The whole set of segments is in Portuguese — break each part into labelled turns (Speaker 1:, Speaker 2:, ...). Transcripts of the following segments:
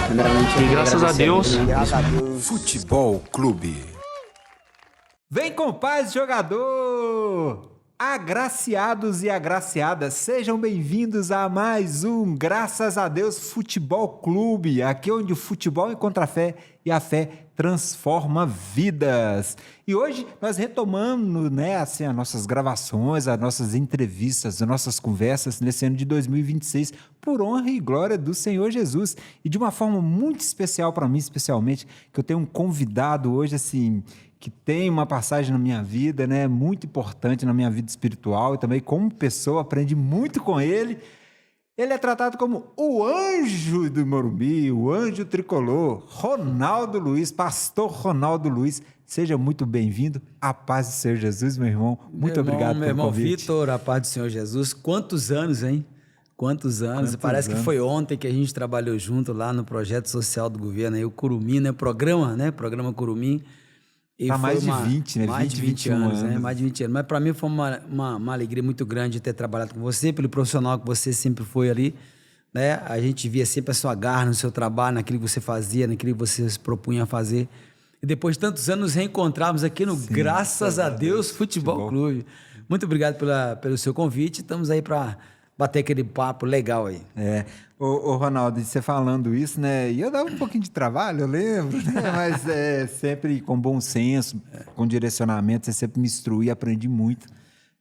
Speaker 1: Primeiramente,
Speaker 2: E graças a Deus.
Speaker 3: Futebol Clube.
Speaker 4: Vem com paz, jogador! Agraciados e agraciadas, sejam bem-vindos a mais um Graças a Deus Futebol Clube, aqui onde o futebol encontra a fé e a fé transforma vidas. E hoje nós retomamos, as nossas gravações, as nossas entrevistas, as nossas conversas nesse ano de 2026, por honra e glória do Senhor Jesus. E de uma forma muito especial para mim, especialmente, que eu tenho um convidado hoje, assim, que tem uma passagem na minha vida, muito importante na minha vida espiritual e também como pessoa, aprendi muito com ele. Ele é tratado como o anjo do Morumbi, o anjo tricolor, Ronaldo Luiz, pastor Ronaldo Luiz. Seja muito bem-vindo. A paz do Senhor Jesus, meu irmão. Muito obrigado pelo convite.
Speaker 5: Meu irmão Vitor, a paz do Senhor Jesus. Quantos anos, hein? Quantos anos? Parece que foi ontem que a gente trabalhou junto lá no projeto social do governo, aí, o Curumim, Programa Curumim.
Speaker 4: Há mais de 20, né?
Speaker 5: Mais de 20 anos, né? Mais de 20 anos. Mas para mim foi uma alegria muito grande ter trabalhado com você, pelo profissional que você sempre foi ali, né? A gente via sempre a sua garra no seu trabalho, naquilo que você fazia, naquilo que você se propunha a fazer. E depois de tantos anos nos reencontramos aqui no Graças a Deus Futebol Clube. Muito obrigado pelo seu convite. Estamos aí para bater aquele papo legal aí.
Speaker 4: Ô Ronaldo, você falando isso, e eu dava um pouquinho de trabalho, eu lembro, mas sempre com bom senso, com direcionamento, você sempre me instruiu e aprendi muito.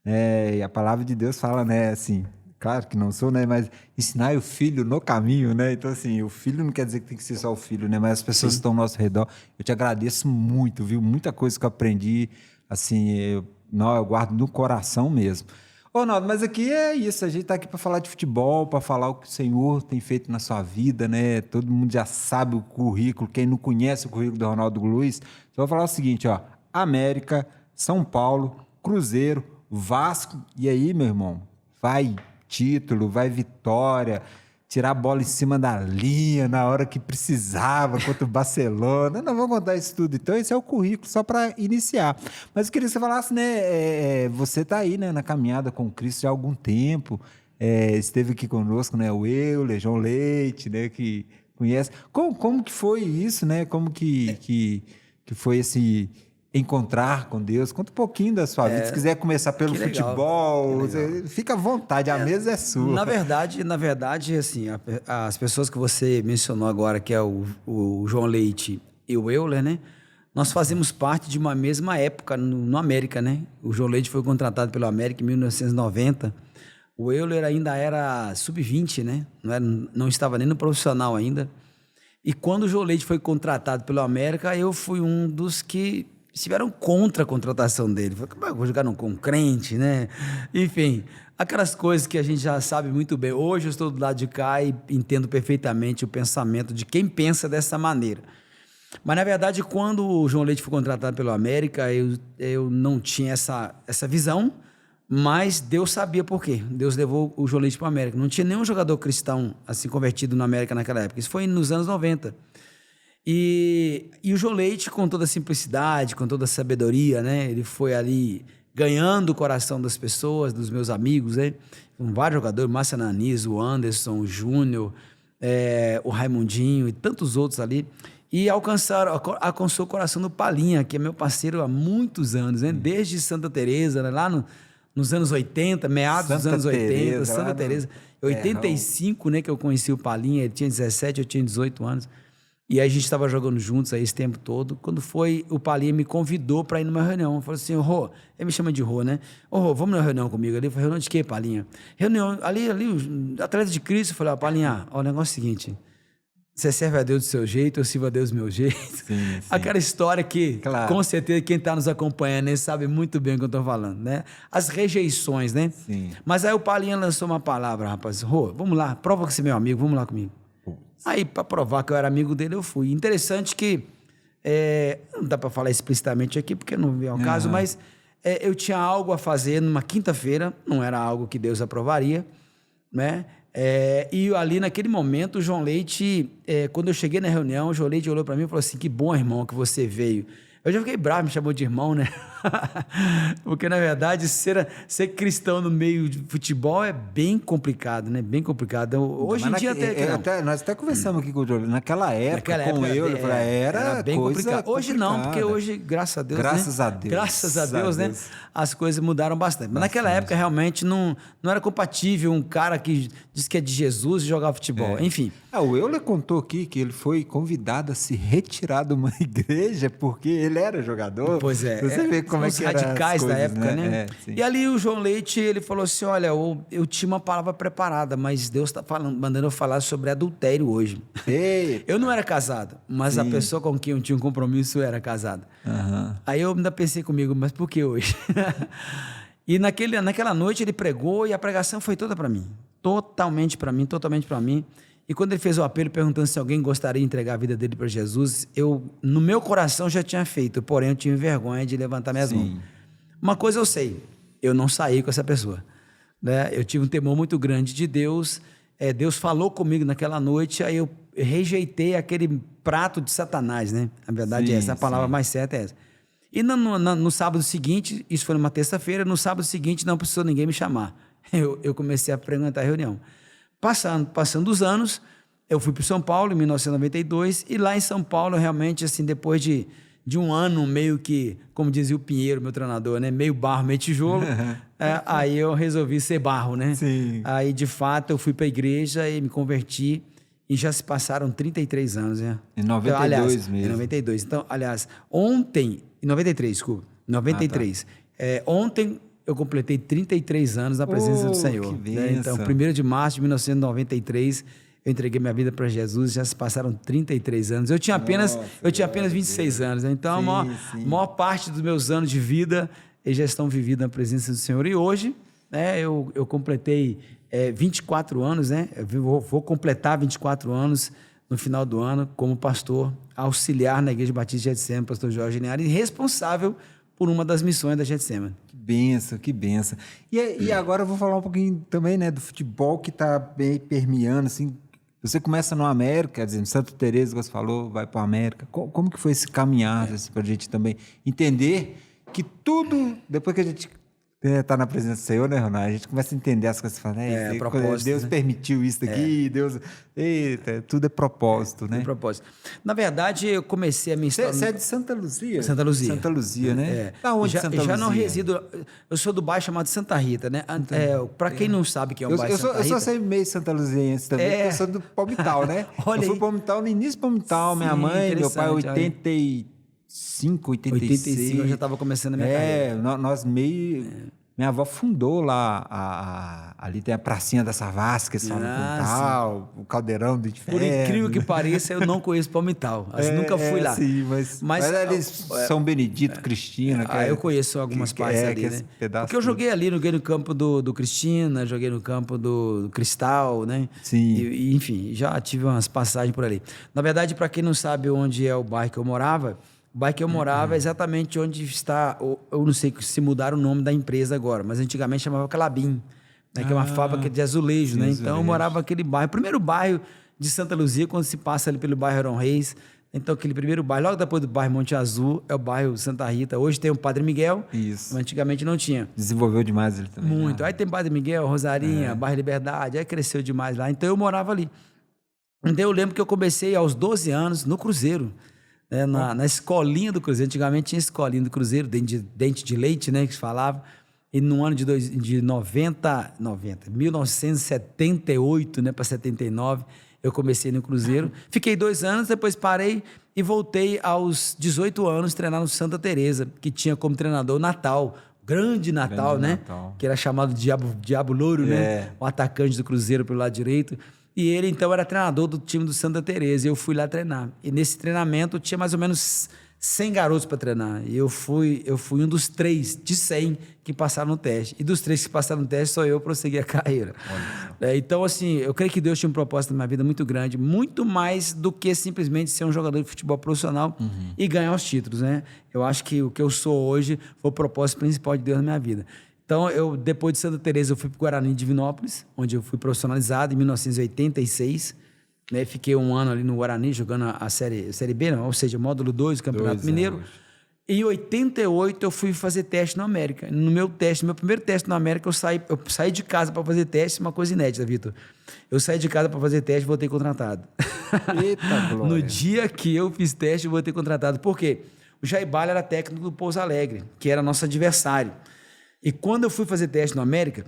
Speaker 4: E a palavra de Deus fala, assim, claro que não sou, mas ensinar o filho no caminho, Então, assim, o filho não quer dizer que tem que ser só o filho, mas as pessoas que estão ao nosso redor, eu te agradeço muito, viu? Muita coisa que eu aprendi, assim, eu guardo no coração mesmo. Ronaldo, mas aqui é isso, a gente está aqui para falar de futebol, para falar o que o Senhor tem feito na sua vida, Todo mundo já sabe o currículo, quem não conhece o currículo do Ronaldo Luiz, então eu vou falar o seguinte, América, São Paulo, Cruzeiro, Vasco, e aí, meu irmão, vai título, vai vitória, tirar a bola em cima da linha na hora que precisava contra o Barcelona. Não vou contar isso tudo. Então, esse é o currículo só para iniciar. Mas eu queria que você falasse, você está aí, na caminhada com o Cristo já há algum tempo. Esteve aqui conosco, o Euler, João Leite, que conhece. Como que foi isso, Como que foi esse encontrar com Deus? Conta um pouquinho da sua vida. Se quiser começar pelo futebol, fica à vontade, a mesa é sua.
Speaker 5: Na verdade, assim, as pessoas que você mencionou agora, que é o João Leite e o Euler, nós fazemos parte de uma mesma época no América, O João Leite foi contratado pelo América em 1990. O Euler ainda era sub-20, não estava nem no profissional ainda. E quando o João Leite foi contratado pelo América, eu fui um dos que estiveram contra a contratação dele. Falei, como é que eu vou jogar com um crente, Enfim, aquelas coisas que a gente já sabe muito bem. Hoje eu estou do lado de cá e entendo perfeitamente o pensamento de quem pensa dessa maneira. Mas, na verdade, quando o João Leite foi contratado pelo América, eu não tinha essa visão, mas Deus sabia por quê. Deus levou o João Leite para o América. Não tinha nenhum jogador cristão assim convertido no América naquela época. Isso foi nos anos 90. E o João Leite, com toda a simplicidade, com toda a sabedoria, ele foi ali ganhando o coração das pessoas, dos meus amigos, com vários jogadores, Márcio Ananias, o Anderson, o Júnior, o Raimundinho e tantos outros ali, e alcançou o coração do Palinha, que é meu parceiro há muitos anos, desde Santa Teresa, lá nos anos 80, meados dos anos 80, Santa Teresa, 85, que eu conheci o Palinha, ele tinha 17, eu tinha 18 anos. E aí a gente estava jogando juntos aí esse tempo todo. Quando foi, o Palinha me convidou para ir numa reunião. Falou assim, Rô, ele me chama de Rô, Rô, vamos numa reunião comigo ali. Eu falei, reunião de quê, Palinha? Reunião, ali, os atletas de Cristo. Eu falei, Palinha, o negócio é o seguinte, você serve a Deus do seu jeito, eu sirvo a Deus do meu jeito. Sim. Aquela história que, com certeza, quem está nos acompanhando sabe muito bem o que eu estou falando, As rejeições, Sim. Mas aí o Palinha lançou uma palavra, rapaz, Rô, vamos lá, prova que você é meu amigo, vamos lá comigo. Aí, para provar que eu era amigo dele, eu fui. Interessante que, não dá para falar explicitamente aqui, porque não veio ao caso, mas eu tinha algo a fazer numa quinta-feira, não era algo que Deus aprovaria, e ali naquele momento, o João Leite, quando eu cheguei na reunião, o João Leite olhou para mim e falou assim, que bom, irmão, que você veio. Eu já fiquei bravo, me chamou de irmão, né? Porque, na verdade, ser cristão no meio de futebol é bem complicado, né? Bem complicado. Hoje em dia até...
Speaker 4: nós até conversamos aqui com o Júlio. Naquela época era bem complicado.
Speaker 5: Hoje não, porque hoje, graças a Deus,
Speaker 4: graças a Deus.
Speaker 5: Graças a Deus, né? As coisas mudaram bastante. Mas naquela época, realmente, não era compatível um cara que diz que é de Jesus e jogar futebol. Enfim.
Speaker 4: O Euler contou aqui que ele foi convidado a se retirar de uma igreja porque ele era jogador.
Speaker 5: Pois é.
Speaker 4: Você vê como é que eram
Speaker 5: radicais
Speaker 4: as coisas,
Speaker 5: da época, né?
Speaker 4: E
Speaker 5: ali o João Leite, ele falou assim, olha, eu tinha uma palavra preparada, mas Deus está mandando eu falar sobre adultério hoje.
Speaker 4: Eita.
Speaker 5: Eu não era casado, mas a pessoa com quem eu tinha um compromisso era casada. Aí eu ainda pensei comigo, mas por que hoje? E naquela noite ele pregou e a pregação foi toda para mim. Totalmente para mim. E quando ele fez o apelo perguntando se alguém gostaria de entregar a vida dele para Jesus, no meu coração já tinha feito, porém eu tive vergonha de levantar minhas mãos. Uma coisa eu sei, eu não saí com essa pessoa, né? Eu tive um temor muito grande de Deus, Deus falou comigo naquela noite, aí eu rejeitei aquele prato de Satanás, né? A verdade é essa, a palavra mais certa é essa. E no sábado seguinte, isso foi numa terça-feira, no sábado seguinte não precisou ninguém me chamar. Eu comecei a frequentar a reunião. Passando os anos, eu fui para São Paulo em 1992 e lá em São Paulo, realmente, assim, depois de um ano meio que, como dizia o Pinheiro, meu treinador, né? Meio barro, meio tijolo, aí eu resolvi ser barro, né?
Speaker 4: Sim.
Speaker 5: Aí, de fato, eu fui para a igreja e me converti e já se passaram 33 anos, né?
Speaker 4: Em 92
Speaker 5: então, aliás,
Speaker 4: mesmo.
Speaker 5: Em 92. Então, aliás, ontem... Em 93, desculpa. 93. Ontem... eu completei 33 anos na presença do Senhor. Né? Então, 1º de março de 1993, eu entreguei minha vida para Jesus, já se passaram 33 anos. Eu tinha apenas 26 anos. Né? Então, a maior parte dos meus anos de vida, eles já estão vividos na presença do Senhor. E hoje, né, eu completei 24 anos, né? Eu vou completar 24 anos no final do ano como pastor auxiliar na Igreja Batista de Getsemane, pastor Jorge Linhares, e responsável por uma das missões da Getsemane.
Speaker 4: Que benção. E agora eu vou falar um pouquinho também, né, do futebol que está bem permeando, assim. Você começa no América, quer dizer, no Santa Teresa, que você falou, vai para o América. Como que foi esse caminhar, assim, para a gente também entender que tudo, depois que a gente está na presença do Senhor, né, Ronaldo? A gente começa a entender as coisas, fala, Deus permitiu isso daqui, Deus... Eita, tudo é propósito, né?
Speaker 5: É propósito. Na verdade, eu comecei a minha história...
Speaker 4: Você é de Santa Luzia?
Speaker 5: Santa Luzia.
Speaker 4: Santa Luzia, né? Da onde Santa Luzia?
Speaker 5: Já não resido... Eu sou do bairro chamado Santa Rita, né? Para quem não sabe que é um bairro Santa Rita...
Speaker 4: Eu sou sempre meio Santa Luziense também, porque eu sou do Palmital, né?
Speaker 5: Olha,
Speaker 4: eu fui Palmital, no início do Palmital, minha mãe, meu pai, 85, 86.
Speaker 5: Eu já estava começando a minha carreira.
Speaker 4: Nós meio... Minha avó fundou lá, ali tem a pracinha da Savasca, Palmital, o Caldeirão do Inferno.
Speaker 5: Por incrível que pareça, eu não conheço Palmital. Nunca fui lá.
Speaker 4: Sim, mas ali São Benedito, Cristina.
Speaker 5: Eu conheço algumas partes ali, né? Porque eu joguei ali, joguei no campo do Cristina, joguei no campo do Cristal, né?
Speaker 4: Sim.
Speaker 5: E, enfim, já tive umas passagens por ali. Na verdade, para quem não sabe onde é o bairro que eu morava, o bairro que eu morava é exatamente onde está... Eu não sei se mudaram o nome da empresa agora, mas antigamente chamava Calabim, né, que é uma fábrica de azulejo, né? Então eu morava naquele bairro. O primeiro bairro de Santa Luzia, quando se passa ali pelo bairro Aron Reis. Então aquele primeiro bairro, logo depois do bairro Monte Azul, é o bairro Santa Rita. Hoje tem o Padre Miguel, mas antigamente não tinha.
Speaker 4: Desenvolveu demais ele também.
Speaker 5: Muito.
Speaker 4: Né?
Speaker 5: Aí tem Padre Miguel, Rosarinha, bairro Liberdade, aí cresceu demais lá. Então eu morava ali. Então eu lembro que eu comecei aos 12 anos no Cruzeiro. Na escolinha do Cruzeiro. Antigamente tinha escolinha do Cruzeiro, dente de leite, né, que se falava. E no ano de 1978, né, para 79, eu comecei no Cruzeiro. Fiquei 2 anos, depois parei e voltei aos 18 anos treinar no Santa Teresa, que tinha como treinador o Natal, grande Natal, né? Que era chamado Diabo Louro, né? O atacante do Cruzeiro pelo lado direito. E ele, então, era treinador do time do Santa Teresa. E eu fui lá treinar. E nesse treinamento, tinha mais ou menos 100 garotos para treinar. E eu fui um dos 3 de 100 que passaram no teste. E dos 3 que passaram no teste, só eu prossegui a carreira. Então, assim, eu creio que Deus tinha um propósito na minha vida muito grande. Muito mais do que simplesmente ser um jogador de futebol profissional e ganhar os títulos, né? Eu acho que o que eu sou hoje foi o propósito principal de Deus na minha vida. Então, depois de Santa Teresa, eu fui para o Guarani de Divinópolis, onde eu fui profissionalizado em 1986. Né? Fiquei 1 ano ali no Guarani, jogando a Série B, não, ou seja, módulo 2 do Campeonato Mineiro. Em 88 eu fui fazer teste na América. No meu primeiro teste na América, eu saí de casa para fazer teste, uma coisa inédita, Vitor. Eu saí de casa para fazer teste e voltei contratado.
Speaker 4: Eita, glória.
Speaker 5: No dia que eu fiz teste, eu voltei contratado. Por quê? O Jair Bala era técnico do Pouso Alegre, que era nosso adversário. E quando eu fui fazer teste no América,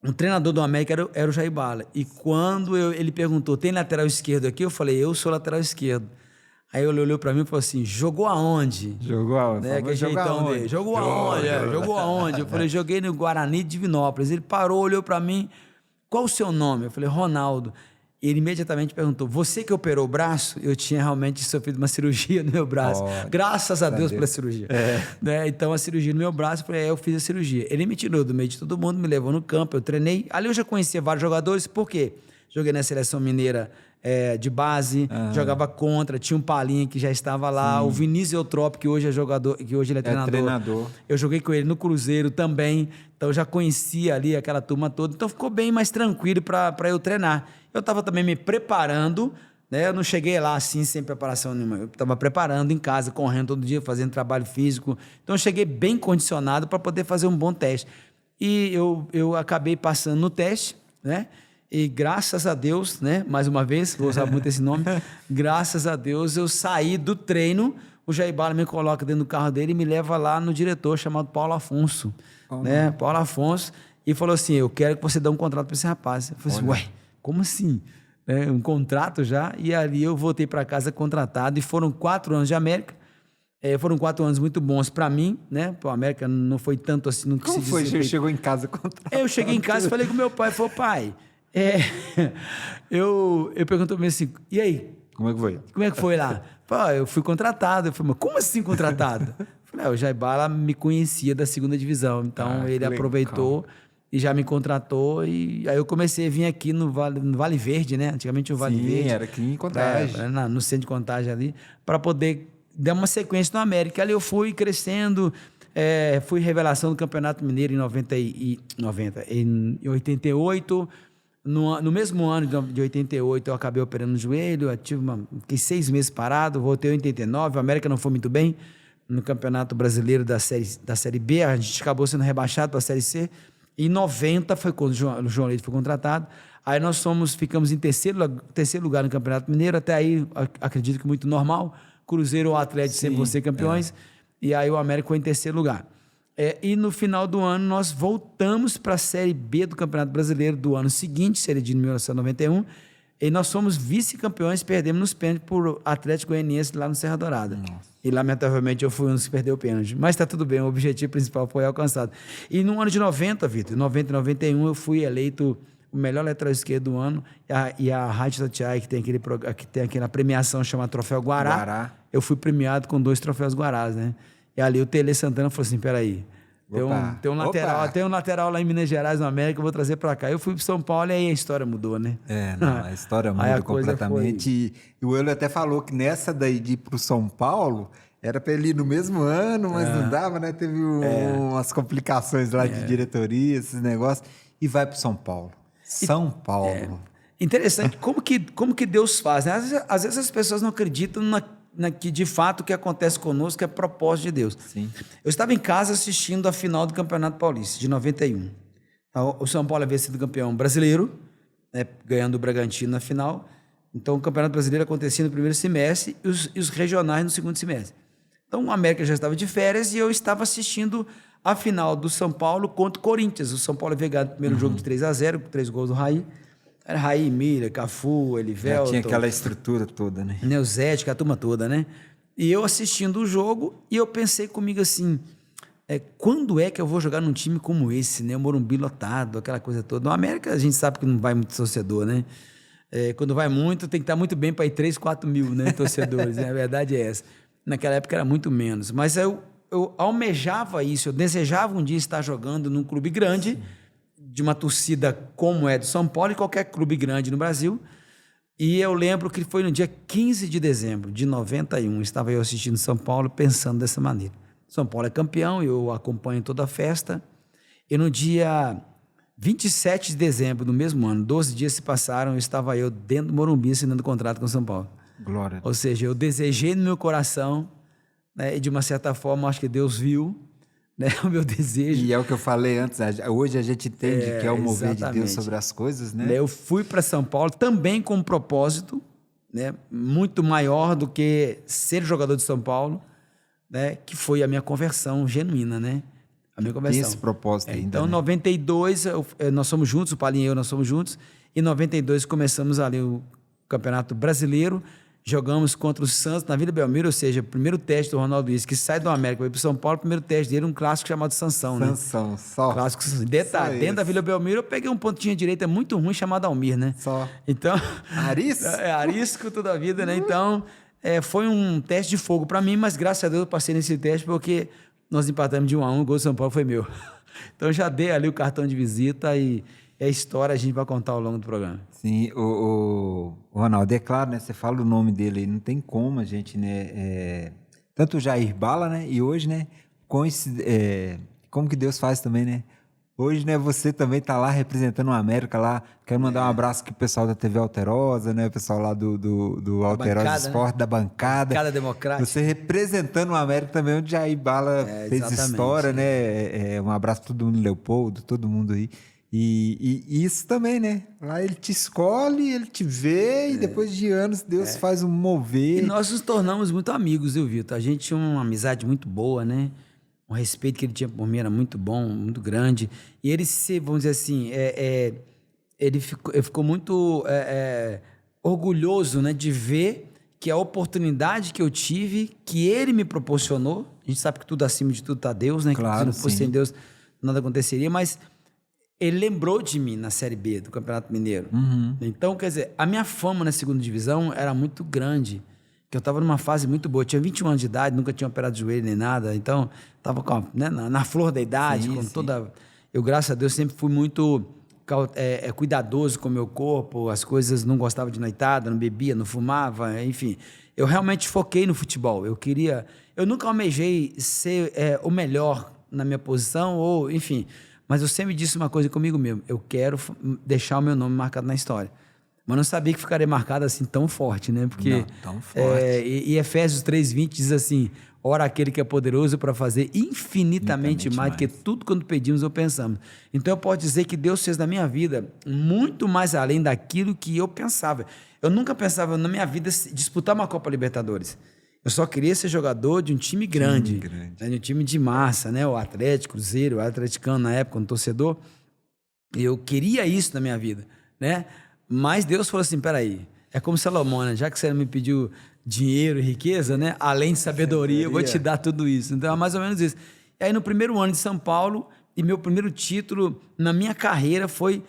Speaker 5: o treinador do América era o Jair Bala. E quando ele perguntou, tem lateral esquerdo aqui? Eu falei, eu sou lateral esquerdo. Aí ele olhou pra mim e falou assim, jogou aonde?
Speaker 4: Jogou aonde?
Speaker 5: Né? Que jeitão dele. Jogou aonde? Jogou aonde? Eu falei, joguei no Guarani de Divinópolis. Ele parou, olhou pra mim, qual o seu nome? Eu falei, Ronaldo. Ele imediatamente perguntou, você que operou o braço? Eu tinha realmente sofrido uma cirurgia no meu braço. Graças a Deus pela cirurgia. Né? Então, a cirurgia no meu braço, eu falei, eu fiz a cirurgia. Ele me tirou do meio de todo mundo, me levou no campo, eu treinei. Ali eu já conhecia vários jogadores, por quê? Joguei na Seleção Mineira de base, jogava contra, tinha um Palinha que já estava lá, o Vinícius Eutrópio, que hoje é jogador, que hoje ele é treinador. Eu joguei com ele no Cruzeiro também, então eu já conhecia ali aquela turma toda, então ficou bem mais tranquilo para eu treinar. Eu estava também me preparando, né? Eu não cheguei lá assim sem preparação nenhuma, eu estava preparando em casa, correndo todo dia, fazendo trabalho físico, então eu cheguei bem condicionado para poder fazer um bom teste. E eu acabei passando no teste, né? E graças a Deus, né? Mais uma vez, vou usar muito esse nome, graças a Deus eu saí do treino, o Jair Bala me coloca dentro do carro dele e me leva lá no diretor chamado Paulo Afonso, né? Paulo Afonso, e falou assim, eu quero que você dê um contrato para esse rapaz. Eu falei assim, ué, como assim? Um contrato já? E ali eu voltei para casa contratado e foram 4 anos de América. Foram 4 anos muito bons para mim, né? O América não foi tanto assim. Não
Speaker 4: Como foi? Você chegou em casa contratado?
Speaker 5: Eu cheguei em casa e falei com meu pai, falei, pai, eu perguntou para mim assim, e aí?
Speaker 4: Como é que foi?
Speaker 5: Como é que foi lá? Falei, eu fui contratado. Eu falei, mas como assim contratado? Falei, o Jair Bala me conhecia da 2ª divisão, então ele aproveitou e já me contratou, e aí eu comecei a vir aqui no Vale Verde, né? Antigamente o Vale Verde.
Speaker 4: Era aqui em Contagem.
Speaker 5: No centro de Contagem ali, para poder dar uma sequência no América. Ali eu fui crescendo, fui revelação do Campeonato Mineiro em 88. No mesmo ano de 88, eu acabei operando no joelho, fiquei 6 meses parado, voltei em 89, o América não foi muito bem no Campeonato Brasileiro da Série B, a gente acabou sendo rebaixado para a Série C. Em 90 foi quando o João Leite foi contratado. Aí nós ficamos em terceiro lugar no Campeonato Mineiro. Até aí, acredito que muito normal. Cruzeiro ou Atlético sempre vão ser campeões. E aí o América foi em terceiro lugar. E no final do ano, nós voltamos para a Série B do Campeonato Brasileiro do ano seguinte, Série D de 1991. E nós fomos vice-campeões, perdemos nos pênaltis por Atlético Goianiense lá no Serra Dourada. Nossa. E, lamentavelmente, eu fui um dos que perdeu o pênalti. Mas está tudo bem, o objetivo principal foi alcançado. E no ano de 90, Vitor, 90 e 91, eu fui eleito o melhor lateral esquerdo do ano. E a Rádio Tatiaia, que tem aquela premiação chamada Troféu Guará, eu fui premiado com 2 troféus Guarás, né? E ali o Tele Santana falou assim, peraí, tem um lateral lá em Minas Gerais, no América, eu vou trazer para cá. Eu fui para São Paulo e aí a história mudou, né?
Speaker 4: A história muda completamente. E o Euler até falou que nessa daí de ir para o São Paulo, era para ele ir no mesmo ano, mas não dava, né? Teve umas complicações lá de diretoria, esses negócios, e vai para São Paulo. São Paulo.
Speaker 5: Interessante como que Deus faz, né? Às vezes as pessoas não acreditam que de fato o que acontece conosco é propósito de Deus.
Speaker 4: Sim.
Speaker 5: Eu estava em casa assistindo a final do Campeonato Paulista, de 91. O São Paulo havia sido campeão brasileiro, né, ganhando o Bragantino na final. Então o Campeonato Brasileiro acontecia no primeiro semestre e os regionais no segundo semestre. Então o América já estava de férias e eu estava assistindo a final do São Paulo contra o Corinthians. O São Paulo havia ganhado o primeiro jogo de 3-0, com 3 gols do Raí. Era Raí, Miller, Cafu, Elivelton.
Speaker 4: Já tinha aquela estrutura toda, né?
Speaker 5: Neuzete, a turma toda, né? E eu assistindo o jogo e eu pensei comigo assim, quando é que eu vou jogar num time como esse, né? O Morumbi lotado, aquela coisa toda. No América a gente sabe que não vai muito torcedor, né? Quando vai muito, tem que estar muito bem para ir 3, 4 mil, né, torcedores. Né? A verdade é essa. Naquela época era muito menos. Mas eu almejava isso, eu desejava um dia estar jogando num clube grande, de uma torcida como é do São Paulo e qualquer clube grande no Brasil. E eu lembro que foi no dia 15 de dezembro de 91, estava eu assistindo São Paulo pensando dessa maneira. São Paulo é campeão, eu acompanho toda a festa. E no dia 27 de dezembro do mesmo ano, 12 dias se passaram, estava eu dentro do Morumbi assinando contrato com o São Paulo.
Speaker 4: Glória.
Speaker 5: Ou seja, eu desejei no meu coração né? E de uma certa forma, acho que Deus viu, né, o meu desejo.
Speaker 4: E é o que eu falei antes, hoje a gente entende que é o mover de Deus sobre as coisas, né?
Speaker 5: Eu fui para São Paulo também com um propósito, né, muito maior do que ser jogador de São Paulo, né, que foi a minha conversão genuína, né? A minha conversão.
Speaker 4: Tem esse propósito ainda,
Speaker 5: Então, em
Speaker 4: né?
Speaker 5: 92, nós somos juntos, o Paulinho e eu, nós somos juntos. Em 92, começamos ali o Campeonato Brasileiro. Jogamos contra o Santos na Vila Belmiro, ou seja, o primeiro teste do Ronaldo Isque, que sai do América, vai para São Paulo, o primeiro teste dele, um clássico chamado Sansão, né?
Speaker 4: Sansão, só.
Speaker 5: Clássico, detalhe, dentro da Vila Belmiro, eu peguei um pontinho direita muito ruim chamado Almir, né?
Speaker 4: Só.
Speaker 5: Então...
Speaker 4: Arisco?
Speaker 5: Arisco toda a vida, né? Então, foi um teste de fogo para mim, mas graças a Deus eu passei nesse teste porque nós empatamos de 1-1, o gol do São Paulo foi meu. Então, já dei ali o cartão de visita e a história a gente vai contar ao longo do programa.
Speaker 4: Sim, o Ronaldo, é claro, né? Você fala o nome dele aí, não tem como a gente, né? Tanto o Jair Bala, né? E hoje, né? Como que Deus faz também, né? Hoje, né? Você também tá lá representando o América lá. Quero mandar um abraço aqui pro pessoal da TV Alterosa, né? O pessoal lá do Alterosa
Speaker 5: bancada,
Speaker 4: Esporte,
Speaker 5: né?
Speaker 4: da bancada.
Speaker 5: Bancada democrática.
Speaker 4: Você representando o América também, onde Jair Bala fez
Speaker 5: exatamente.
Speaker 4: história, né? Um abraço para todo mundo, Leopoldo, todo mundo aí. E isso também, né? Lá ele te escolhe, ele te vê e depois de anos Deus faz um mover.
Speaker 5: E nós nos tornamos muito amigos, viu, Vitor? A gente tinha uma amizade muito boa, né? O respeito que ele tinha por mim era muito bom, muito grande. E ele, vamos dizer assim, ele ficou muito orgulhoso, né, de ver que a oportunidade que eu tive, que ele me proporcionou, a gente sabe que tudo acima de tudo está Deus, né?
Speaker 4: Claro,
Speaker 5: que se não fosse
Speaker 4: sim.
Speaker 5: sem Deus, nada aconteceria, mas ele lembrou de mim na Série B do Campeonato Mineiro.
Speaker 4: Uhum.
Speaker 5: Então, quer dizer, a minha fama na segunda divisão era muito grande, que eu estava numa fase muito boa. Eu tinha 21 anos de idade, nunca tinha operado de joelho nem nada, então estava na flor da idade,
Speaker 4: Sim,
Speaker 5: com
Speaker 4: sim.
Speaker 5: toda... Eu, graças a Deus, sempre fui muito cuidadoso com o meu corpo, as coisas, não gostava de noitada, não bebia, não fumava, enfim. Eu realmente foquei no futebol. Eu nunca almejei ser o melhor na minha posição, ou, enfim... Mas eu sempre disse uma coisa comigo mesmo, eu quero deixar o meu nome marcado na história. Mas não sabia que ficaria marcado assim tão forte, né? Porque
Speaker 4: Não, tão forte.
Speaker 5: E Efésios 3:20 diz assim, ora aquele que é poderoso para fazer infinitamente mais do que tudo quando pedimos ou pensamos. Então eu posso dizer que Deus fez na minha vida muito mais além daquilo que eu pensava. Eu nunca pensava na minha vida disputar uma Copa Libertadores. Eu só queria ser jogador de um time grande. Né? De um time de massa, né? O Atlético, Cruzeiro, o atleticano na época, um torcedor. Eu queria isso na minha vida, né? Mas Deus falou assim, peraí, é como Salomão, né? Já que você não me pediu dinheiro e riqueza, né? Além de sabedoria, eu vou te dar tudo isso. Então é mais ou menos isso. E aí no primeiro ano de São Paulo, e meu primeiro título na minha carreira foi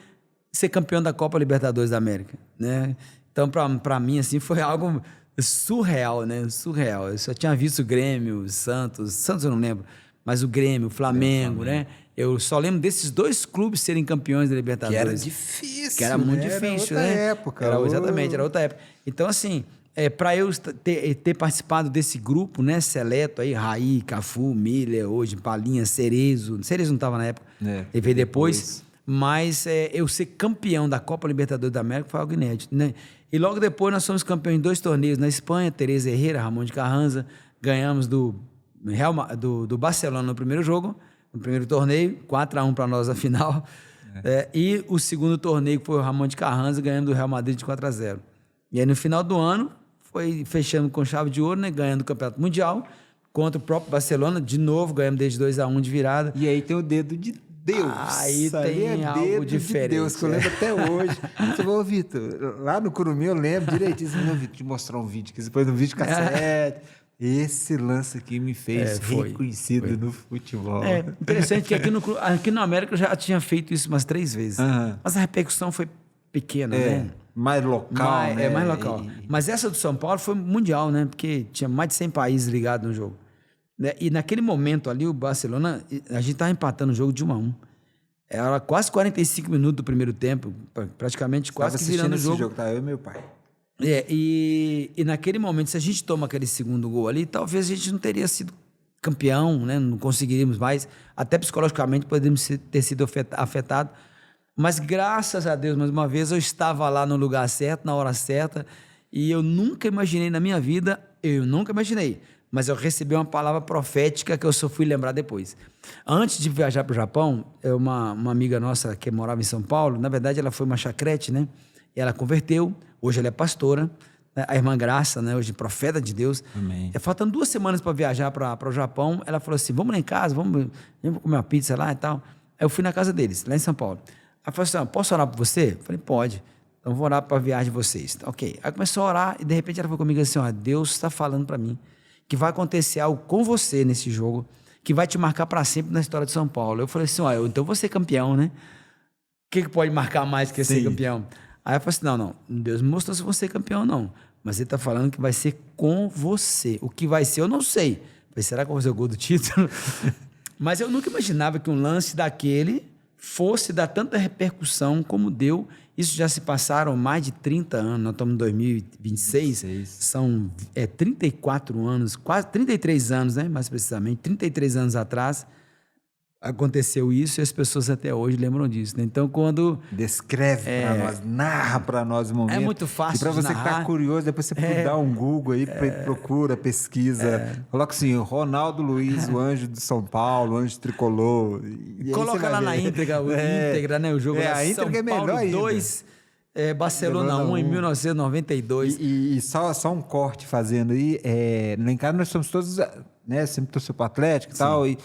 Speaker 5: ser campeão da Copa Libertadores da América, né? Então para mim, assim, foi algo... surreal, né? Surreal. Eu só tinha visto o Grêmio, Santos eu não lembro, mas o Grêmio, o Flamengo, né? Eu só lembro desses dois clubes serem campeões da Libertadores.
Speaker 4: Que era difícil,
Speaker 5: que era muito
Speaker 4: né?
Speaker 5: difícil,
Speaker 4: era outra
Speaker 5: né?
Speaker 4: época.
Speaker 5: Exatamente, era outra época. Então, assim, para eu ter participado desse grupo, né? Seleto aí, Raí, Cafu, Miller, hoje, Palinha, Cerezo não estava na época, ele veio depois. Mas eu ser campeão da Copa Libertadores da América foi algo inédito, né? E logo depois nós fomos campeões em 2 torneios na Espanha, Teresa Herrera, Ramon de Carranza, ganhamos do Barcelona no primeiro jogo, no primeiro torneio, 4-1 para nós a final, e o segundo torneio que foi o Ramon de Carranza, ganhando do Real Madrid de 4-0. E aí no final do ano, foi fechando com chave de ouro, né, ganhando o Campeonato Mundial, contra o próprio Barcelona, de novo, ganhamos desde 2-1 de virada.
Speaker 4: E aí tem o dedo de Deus.
Speaker 5: Aí tem algo diferente.
Speaker 4: De Deus, que eu lembro até hoje. Você falou, Vitor, lá no Curumim eu lembro direitinho. Meu Vitor, te mostrar um vídeo, que depois do vídeo cassete. Esse lance aqui me fez reconhecido no futebol.
Speaker 5: Interessante que aqui no América eu já tinha feito isso umas 3 vezes. Mas a repercussão foi pequena, né?
Speaker 4: Mais local, né?
Speaker 5: Mais local. Mas essa do São Paulo foi mundial, né? Porque tinha mais de 100 países ligados no jogo. E naquele momento ali, o Barcelona, a gente estava empatando o jogo de 1-1. Era quase 45 minutos do primeiro tempo, praticamente quase que virando o jogo.
Speaker 4: Esse jogo, tá? Eu e meu pai.
Speaker 5: E naquele momento, se a gente toma aquele segundo gol ali, talvez a gente não teria sido campeão, né? Não conseguiríamos mais, até psicologicamente poderíamos ter sido afetado. Mas graças a Deus, mais uma vez, eu estava lá no lugar certo, na hora certa, e eu nunca imaginei na minha vida, mas eu recebi uma palavra profética que eu só fui lembrar depois. Antes de viajar para o Japão, uma amiga nossa que morava em São Paulo, na verdade ela foi uma chacrete, né? E ela converteu, hoje ela é pastora, né? A irmã Graça, né? Hoje profeta de Deus.
Speaker 4: Amém.
Speaker 5: Faltando 2 semanas para viajar para o Japão, ela falou assim, vamos lá em casa, vamos comer uma pizza lá e tal. Aí eu fui na casa deles, lá em São Paulo. Ela falou assim, posso orar por você? Eu falei, pode. Então vou orar para a viagem de vocês. Ok. Aí começou a orar e de repente ela falou comigo assim, Deus está falando para mim que vai acontecer algo com você nesse jogo, que vai te marcar para sempre na história de São Paulo. Eu falei assim, então eu vou ser campeão, né? O que pode marcar mais que ser campeão? Aí eu falei assim, não, Deus me mostrou se eu vou ser campeão, não. Mas ele está falando que vai ser com você. O que vai ser, eu não sei. Eu falei, será que eu vou fazer o gol do título? Mas eu nunca imaginava que um lance daquele fosse dar tanta repercussão como deu. Isso já se passaram mais de 30 anos, nós estamos em 2026, são 34 anos, quase 33 anos, né? Mais precisamente, 33 anos atrás aconteceu isso e as pessoas até hoje lembram disso, né? Então, quando...
Speaker 4: Descreve para nós, narra para nós o momento.
Speaker 5: É muito fácil
Speaker 4: de narrar. E para você que está curioso, depois você dá um Google aí, procura, pesquisa. Coloca assim, Ronaldo Luiz, o anjo de São Paulo, o anjo tricolor.
Speaker 5: Coloca lá na íntegra, né? O jogo lá,
Speaker 4: a íntegra é melhor ainda.
Speaker 5: 2, Barcelona 1 em 1992.
Speaker 4: E só um corte fazendo aí, lá em casa nós somos todos, né? Sempre torceu para o Atlético e tal, e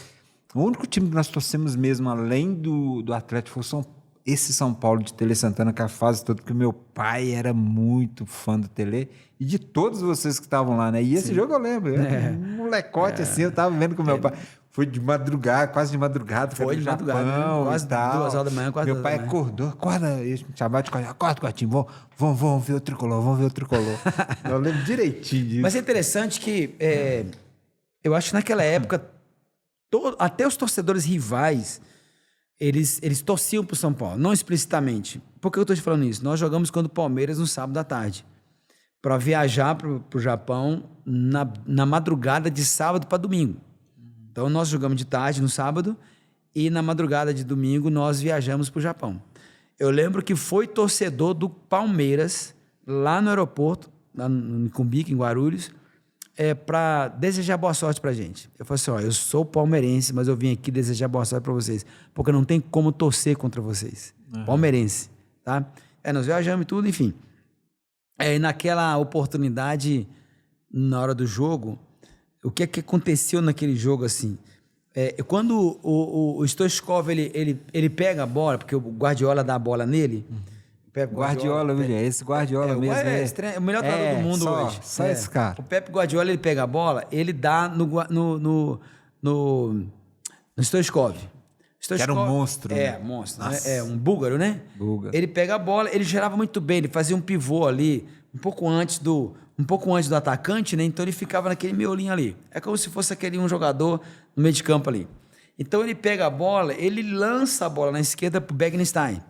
Speaker 4: o único time que nós torcemos mesmo, além do Atlético, foi esse São Paulo de Tele Santana, que a fase toda, porque meu pai era muito fã do Tele, e de todos vocês que estavam lá, né? E esse jogo eu lembro, um molecote assim, eu tava vendo com meu pai. Foi de madrugada, quase de madrugada.
Speaker 5: Foi de madrugada,
Speaker 4: quase 2 horas da manhã, quase. Meu pai acordou, acorda, chamava de acorda, Cotinho, vamos ver o tricolor, Eu lembro direitinho disso.
Speaker 5: Mas é interessante que, eu acho que naquela época, até os torcedores rivais, eles torciam para o São Paulo, não explicitamente. Por que eu estou te falando isso? Nós jogamos contra o Palmeiras no sábado à tarde, para viajar para o Japão na madrugada de sábado para domingo. Então, nós jogamos de tarde no sábado e na madrugada de domingo nós viajamos para o Japão. Eu lembro que foi torcedor do Palmeiras, lá no aeroporto, lá no Cumbica, em Guarulhos, para desejar boa sorte para a gente. Eu falei assim, eu sou palmeirense, mas eu vim aqui desejar boa sorte para vocês, porque não tem como torcer contra vocês. Palmeirense, tá? Nós viajamos e tudo, enfim. E naquela oportunidade, na hora do jogo, o que é que aconteceu naquele jogo, assim? Quando o Stoichkov, ele pega a bola, porque o Guardiola dá a bola nele...
Speaker 4: Guardiola, esse Guardiola mesmo.
Speaker 5: É o melhor treinador do mundo hoje.
Speaker 4: Só esse cara.
Speaker 5: O Pep Guardiola, ele pega a bola, ele dá no Stoichkov.
Speaker 4: Que era um monstro.
Speaker 5: Monstro. Né? Um búlgaro, né?
Speaker 4: Búlgaro.
Speaker 5: Ele pega a bola, ele gerava muito bem, ele fazia um pivô ali, um pouco antes do atacante, né? Então ele ficava naquele miolinho ali. É como se fosse um jogador no meio de campo ali. Então ele pega a bola, ele lança a bola na esquerda pro Bekenstein.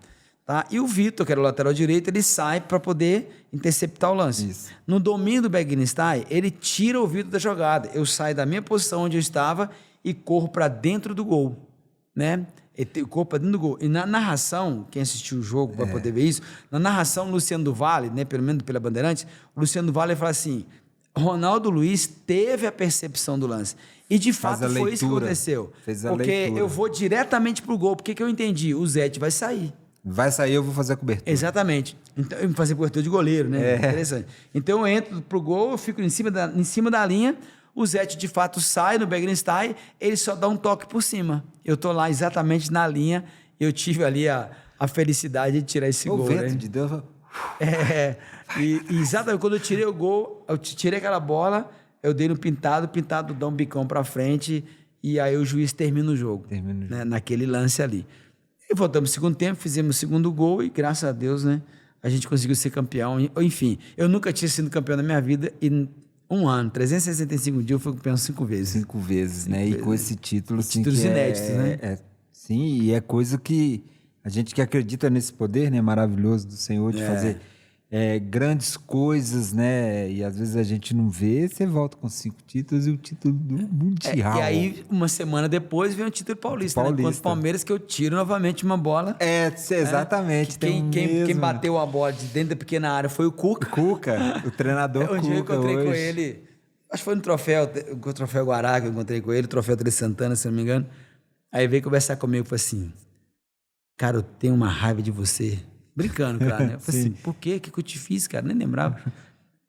Speaker 5: Tá? E o Vitor, que era o lateral direito, ele sai para poder interceptar o lance.
Speaker 4: Isso.
Speaker 5: No domínio do Bekenstein, ele tira o Vitor da jogada. Eu saio da minha posição onde eu estava e corro para dentro do gol. Né? Corro para dentro do gol. E na narração, quem assistiu o jogo vai poder ver isso, na narração, Luciano do Vale, né, pelo menos pela Bandeirantes, o Luciano do Vale fala assim, Ronaldo Luiz teve a percepção do lance. E de fato foi isso que aconteceu. Porque eu vou diretamente para o gol. Porque que eu entendi? O Zete vai sair.
Speaker 4: Vai sair, eu vou fazer a cobertura.
Speaker 5: Exatamente. Então, eu vou fazer cobertura de goleiro, né? Interessante. Então, eu entro pro gol, eu fico em cima da linha, o Zete, de fato, sai no Bekenstein, ele só dá um toque por cima. Eu tô lá exatamente na linha, eu tive ali a felicidade de tirar esse gol,
Speaker 4: vento,
Speaker 5: né?
Speaker 4: de Deus.
Speaker 5: E exatamente, quando eu tirei o gol, eu tirei aquela bola, eu dei no pintado, dá um bicão pra frente, e aí o juiz termina o jogo. Né? Naquele lance ali. E voltamos no segundo tempo, fizemos o segundo gol e, graças a Deus, né, a gente conseguiu ser campeão. Enfim, eu nunca tinha sido campeão na minha vida e um ano, 365 dias, eu fui campeão 5 vezes.
Speaker 4: 5 vezes, né? E com esse título... Assim,
Speaker 5: títulos inéditos, né?
Speaker 4: Sim, e é coisa que a gente que acredita nesse poder, né, maravilhoso do Senhor de fazer grandes coisas, né? E às vezes a gente não vê, você volta com 5 títulos e o título do Mundial.
Speaker 5: E aí, uma semana depois, vem o título paulista. Né? Contra o Palmeiras, que eu tiro novamente uma bola.
Speaker 4: Exatamente.
Speaker 5: Quem bateu a bola de dentro da pequena área foi o Cuca.
Speaker 4: O treinador Cuca.
Speaker 5: Onde eu encontrei com ele Acho que foi no o troféu Guará que eu encontrei com ele, o troféu Tele Santana, se não me engano. Aí veio conversar comigo e falou assim, cara, eu tenho uma raiva de você. Brincando, claro, né? Eu falei assim, por quê? O que eu te fiz, cara? Nem lembrava.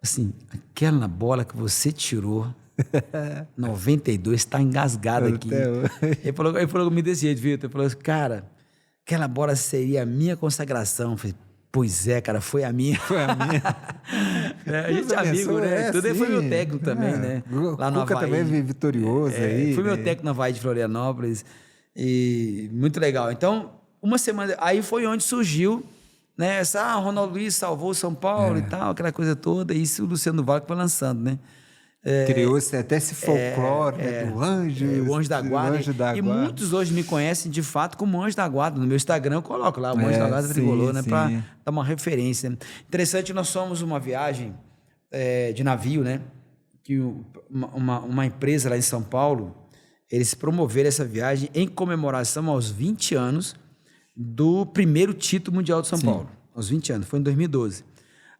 Speaker 5: Assim, aquela bola que você tirou, 92, tá engasgada aqui. Ele falou comigo desse jeito, Vitor. Ele falou assim, cara, aquela bola seria a minha consagração. Eu falei, pois é, cara, foi a minha.
Speaker 4: Foi a minha.
Speaker 5: A gente é amigo, né? Tudo ele foi meu técnico também, né?
Speaker 4: Lá no Cuca Havaí. Também vitorioso aí.
Speaker 5: Foi meu técnico no Havaí de Florianópolis. E muito legal. Então, uma semana... Aí foi onde surgiu, né? Ronaldo Luiz salvou São Paulo e tal, aquela coisa toda. E isso o Luciano Duval que foi lançando, né?
Speaker 4: Criou-se até esse folclore do anjo.
Speaker 5: O Anjo da Guarda. E muitos hoje me conhecem, de fato, como Anjo da Guarda. No meu Instagram eu coloco lá, o Anjo da Guarda Tricolor, né? Para dar uma referência. Interessante, nós fomos uma viagem de navio, né? Que uma empresa lá em São Paulo, eles promoveram essa viagem em comemoração aos 20 anos do primeiro título mundial de São Paulo. Aos 20 anos, foi em 2012.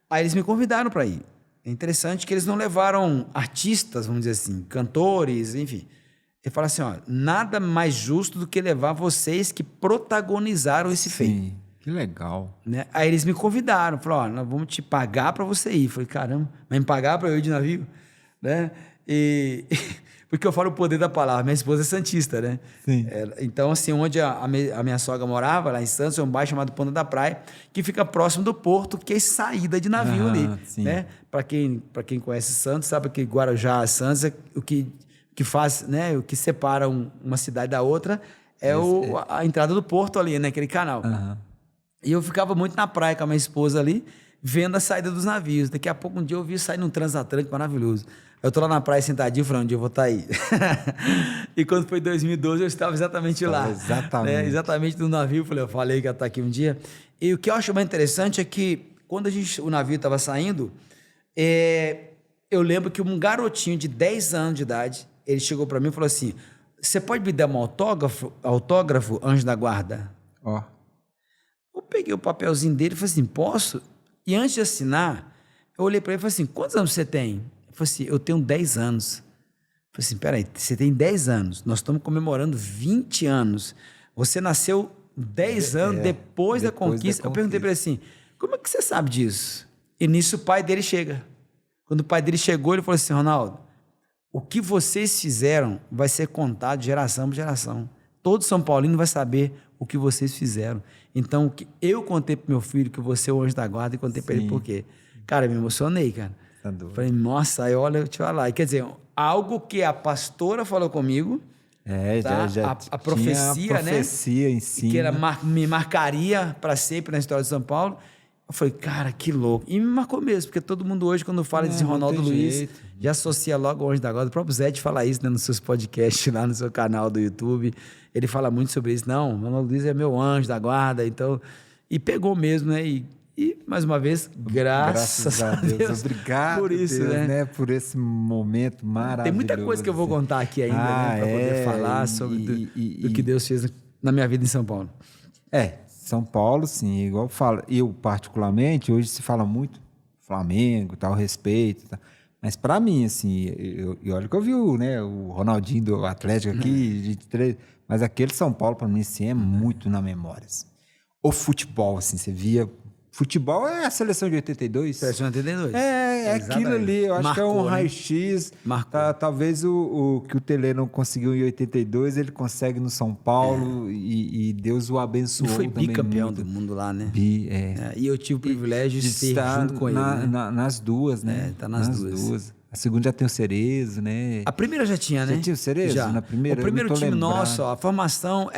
Speaker 5: Aí eles me convidaram para ir. É interessante que eles não levaram artistas, vamos dizer assim, cantores, enfim. Ele fala assim, ó, nada mais justo do que levar vocês que protagonizaram esse feito.
Speaker 4: Que legal.
Speaker 5: Né? Aí eles me convidaram, falaram, ó, nós vamos te pagar para você ir. Eu falei, caramba, mas me pagar para eu ir de navio? Né? Porque eu falo o poder da palavra, minha esposa é santista, né?
Speaker 4: Sim.
Speaker 5: Então, assim, onde a minha sogra morava, lá em Santos, é um bairro chamado Ponta da Praia, que fica próximo do porto, que é saída de navio ali, né? Para quem conhece Santos, sabe que Guarujá, Santos, o que faz, né? O que separa uma cidade da outra a entrada do porto ali, né? Aquele canal. E eu ficava muito na praia com a minha esposa ali, vendo a saída dos navios. Daqui a pouco, um dia eu vi sair num transatlântico maravilhoso. Eu tô lá na praia sentadinho, falando, um dia eu vou estar aí. E quando foi 2012, eu estava exatamente lá.
Speaker 4: Exatamente.
Speaker 5: Né? Exatamente no navio. Eu falei que ia estar aqui um dia. E o que eu acho mais interessante é que, quando o navio estava saindo, eu lembro que um garotinho de 10 anos de idade, ele chegou para mim e falou assim, você pode me dar um autógrafo, Anjo da Guarda? Eu peguei o papelzinho dele e falei assim, posso? E antes de assinar, eu olhei para ele e falei assim, quantos anos você tem? Eu falei assim, eu tenho 10 anos. Eu falei assim, peraí, você tem 10 anos, nós estamos comemorando 20 anos. Você nasceu 10 anos depois da conquista. Eu perguntei para ele assim, como é que você sabe disso? E nisso o pai dele chega. Quando o pai dele chegou, ele falou assim, Ronaldo, o que vocês fizeram vai ser contado de geração por geração. Todo São Paulino vai saber o que vocês fizeram. Então, o que eu contei pro meu filho que você é o Anjo da Guarda e contei para ele por quê. Cara, eu me emocionei, cara. Falei, nossa, aí olha, deixa eu falar. Quer dizer, algo que a pastora falou comigo,
Speaker 4: já
Speaker 5: a profecia, né?
Speaker 4: Profecia em si.
Speaker 5: Que me marcaria para sempre na história de São Paulo. Eu falei, cara, que louco. E me marcou mesmo, porque todo mundo hoje, quando fala de Ronaldo Luiz, já associa logo ao Anjo da Guarda. O próprio Zé fala isso, né, nos seus podcasts, lá no seu canal do YouTube. Ele fala muito sobre isso. Não, Ronaldo Luiz é meu anjo da guarda. Então, e pegou mesmo, né? E mais uma vez, graças a Deus.
Speaker 4: Obrigado,
Speaker 5: por isso,
Speaker 4: Deus, né? Por esse momento maravilhoso.
Speaker 5: Tem muita coisa que eu vou contar aqui ainda, né? Para poder falar sobre do que Deus fez na minha vida em São Paulo.
Speaker 4: São Paulo, sim, igual eu falo. Eu, particularmente, hoje se fala muito Flamengo, tal, respeito, tal. Mas para mim, assim, e olha que eu vi o Ronaldinho do Atlético aqui, de 3, mas aquele São Paulo, para mim, assim, é muito na memória. Assim. O futebol, assim, você via... Futebol é a seleção de 82.
Speaker 5: Seleção de 82.
Speaker 4: É aquilo ali. Eu acho que é um raio-x. Talvez o que o Tele não conseguiu em 82, ele consegue no São Paulo e Deus o abençoou.
Speaker 5: Ele foi
Speaker 4: também
Speaker 5: bicampeão
Speaker 4: muito.
Speaker 5: do mundo lá, né?
Speaker 4: E
Speaker 5: eu tive o privilégio de ser junto com ele.
Speaker 4: Nas duas, né?
Speaker 5: Tá nas duas.
Speaker 4: A segunda já tem o Cerezo, né?
Speaker 5: A primeira já tinha, né?
Speaker 4: Já tinha o Cerezo?
Speaker 5: Já.
Speaker 4: Na primeira?
Speaker 5: O primeiro time nosso, a formação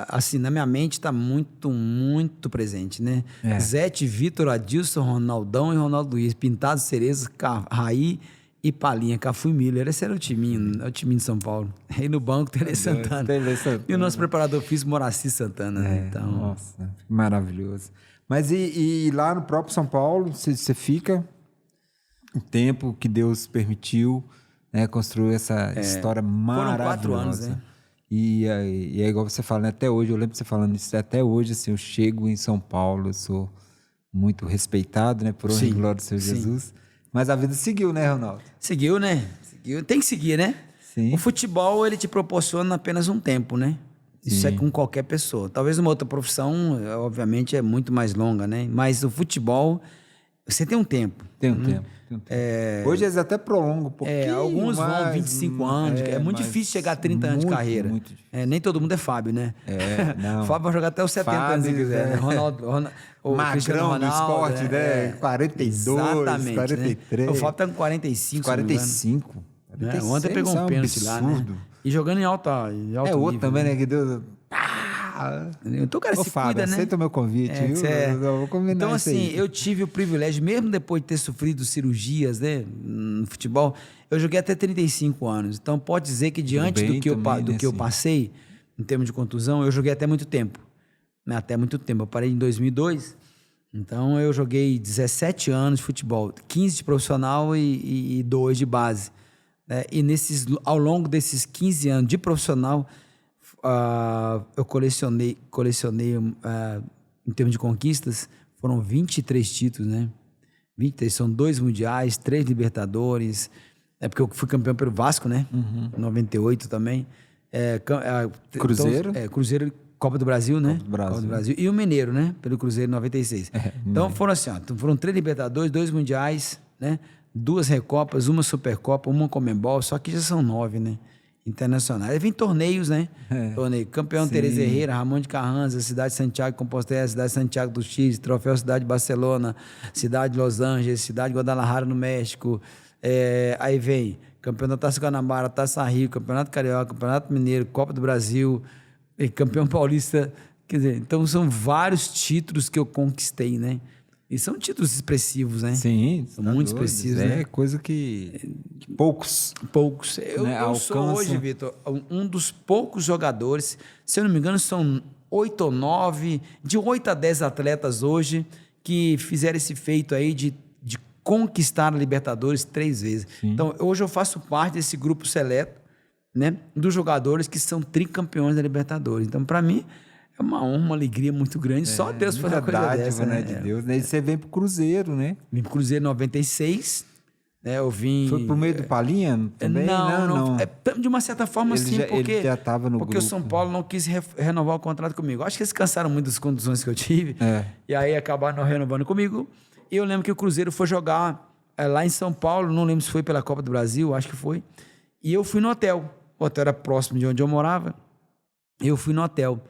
Speaker 5: assim, na minha mente está muito, muito presente, né? Zete, Vitor, Adilson, Ronaldão e Ronaldo Luiz, Pintado, Cerezo, Raí e Palinha, Cafu e Miller. Esse era o timinho de São Paulo. Aí no banco, Tele Santana. E o nosso preparador físico, Moraci Santana. Né? Então...
Speaker 4: Nossa, maravilhoso. Mas e lá no próprio São Paulo, você fica o tempo que Deus permitiu, né? Construir essa história maravilhosa.
Speaker 5: Foram 4 anos, né?
Speaker 4: E é igual você fala, né? Até hoje, eu lembro você falando isso, até hoje, assim, eu chego em São Paulo, eu sou muito respeitado, né? Por honra e glória do Seu Jesus. Mas a vida seguiu, né, Ronaldo?
Speaker 5: Seguiu, né? Seguiu. Tem que seguir, né?
Speaker 4: Sim.
Speaker 5: O futebol, ele te proporciona apenas um tempo, né? Isso é com qualquer pessoa. Talvez uma outra profissão, obviamente, é muito mais longa, né? Mas o futebol, você tem um tempo.
Speaker 4: Tem um tempo. Hoje eles até prolongam um pouquinho.
Speaker 5: Alguns vão
Speaker 4: mais,
Speaker 5: 25 anos. É muito
Speaker 4: mas
Speaker 5: difícil chegar a 30 anos de carreira.
Speaker 4: Muito difícil.
Speaker 5: Nem todo mundo é Fábio, né?
Speaker 4: Não.
Speaker 5: Fábio vai jogar até os 70 anos, se
Speaker 4: Fábio,
Speaker 5: quiser. Né? o Cristiano
Speaker 4: Magrão do
Speaker 5: Ronaldo,
Speaker 4: esporte, né? 42,
Speaker 5: Exatamente,
Speaker 4: 43.
Speaker 5: Né? O Fábio tá com 45,
Speaker 4: 45.
Speaker 5: né? Ontem pegou um pênalti lá, né? E jogando em alto
Speaker 4: outro
Speaker 5: nível,
Speaker 4: também, né? Que deu...
Speaker 5: Então o cara se
Speaker 4: Fábio,
Speaker 5: cuida, né?
Speaker 4: aceita o meu convite, viu? Eu vou combinar
Speaker 5: Então,
Speaker 4: isso
Speaker 5: assim,
Speaker 4: aí.
Speaker 5: eu tive o privilégio, mesmo depois de ter sofrido cirurgias, né, no futebol, eu joguei até 35 anos. Então, pode dizer que diante do que eu passei, em termos de contusão, eu joguei até muito tempo. Né? Até muito tempo. Eu parei em 2002, então eu joguei 17 anos de futebol, 15 de profissional e 2 de base. Né? E ao longo desses 15 anos de profissional, eu colecionei em termos de conquistas, foram 23 títulos, né? 23, são 2 mundiais, 3 Libertadores, porque eu fui campeão pelo Vasco, né? 98 também.
Speaker 4: Cruzeiro?
Speaker 5: Então, Cruzeiro, Copa do Brasil, né? Copa do Brasil. E o Mineiro, né? Pelo Cruzeiro, 96. Então foram assim, foram 3 Libertadores, 2 mundiais, né? 2 Recopas, 1 Supercopa, 1 Comembol, só que já são 9, né? Internacionais. Aí vem torneios, né? Torneio. Campeão Teresa Herrera, Ramon de Carranza, Cidade de Santiago de Compostela, Cidade de Santiago do Chile, Troféu Cidade de Barcelona, Cidade de Los Angeles, Cidade de Guadalajara, no México. Aí vem Campeonato Taça Guanabara, Taça Rio, Campeonato Carioca, Campeonato Mineiro, Copa do Brasil, Campeão Paulista. Quer dizer, então são vários títulos que eu conquistei, né? E são títulos expressivos, né?
Speaker 4: Sim.
Speaker 5: São muito expressivos, né?
Speaker 4: É coisa que poucos.
Speaker 5: Eu sou hoje, Vitor, um dos poucos jogadores, se eu não me engano, são 8 ou 9, de 8 a 10 atletas hoje que fizeram esse feito aí de conquistar a Libertadores 3 vezes. Sim. Então, hoje eu faço parte desse grupo seleto, né, dos jogadores que são tricampeões da Libertadores. Então, para mim, é uma honra, uma alegria muito grande. Só Deus faz uma coisa dessa, né?
Speaker 4: De Deus, né? E você vem pro Cruzeiro, né?
Speaker 5: Vim pro Cruzeiro em 96, né? Eu vim...
Speaker 4: Foi por meio do Palinha também?
Speaker 5: Não. De uma certa forma, sim, porque...
Speaker 4: Ele já tava no
Speaker 5: porque
Speaker 4: grupo.
Speaker 5: o São Paulo não quis renovar o contrato comigo. Acho que eles cansaram muito das condições que eu tive. E aí acabaram não renovando comigo. E eu lembro que o Cruzeiro foi jogar lá em São Paulo, não lembro se foi pela Copa do Brasil, acho que foi. E eu fui no hotel. O hotel era próximo de onde eu morava. Eu fui no hotel.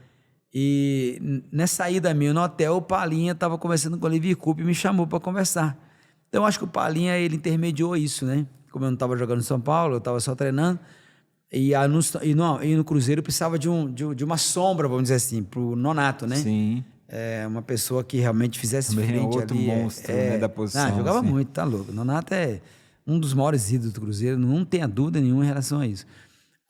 Speaker 5: E nessa ida minha no hotel, o Palinha estava conversando com o Levi Coupe e me chamou para conversar. Então, acho que o Palinha, ele intermediou isso, né? Como eu não estava jogando em São Paulo, eu estava só treinando. E no Cruzeiro eu precisava de uma sombra, vamos dizer assim, para o Nonato, né?
Speaker 4: Sim.
Speaker 5: Uma pessoa que realmente fizesse
Speaker 4: também
Speaker 5: frente
Speaker 4: outro
Speaker 5: ali.
Speaker 4: monstro, né, da posição.
Speaker 5: Jogava muito, tá louco. O Nonato é um dos maiores ídolos do Cruzeiro, não tenha dúvida nenhuma em relação a isso.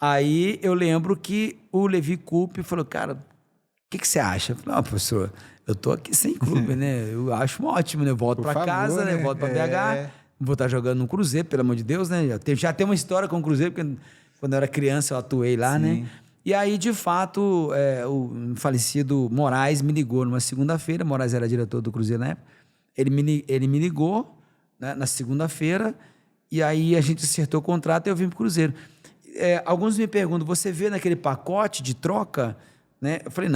Speaker 5: Aí eu lembro que o Levi Coupe falou, cara, o que você acha? Eu falei, professor, eu tô aqui sem clube, né? Eu acho ótimo, né? Eu volto para casa, né? Eu volto para BH, vou estar jogando no Cruzeiro, pelo amor de Deus, né? Já tem uma história com o Cruzeiro, porque quando eu era criança eu atuei lá, né? E aí, de fato, o falecido Moraes me ligou numa segunda-feira. Moraes era diretor do Cruzeiro na época. Ele me ligou, né, na segunda-feira, e aí a gente acertou o contrato e eu vim para o Cruzeiro. Alguns me perguntam, você vê naquele pacote de troca? Né? Eu falei,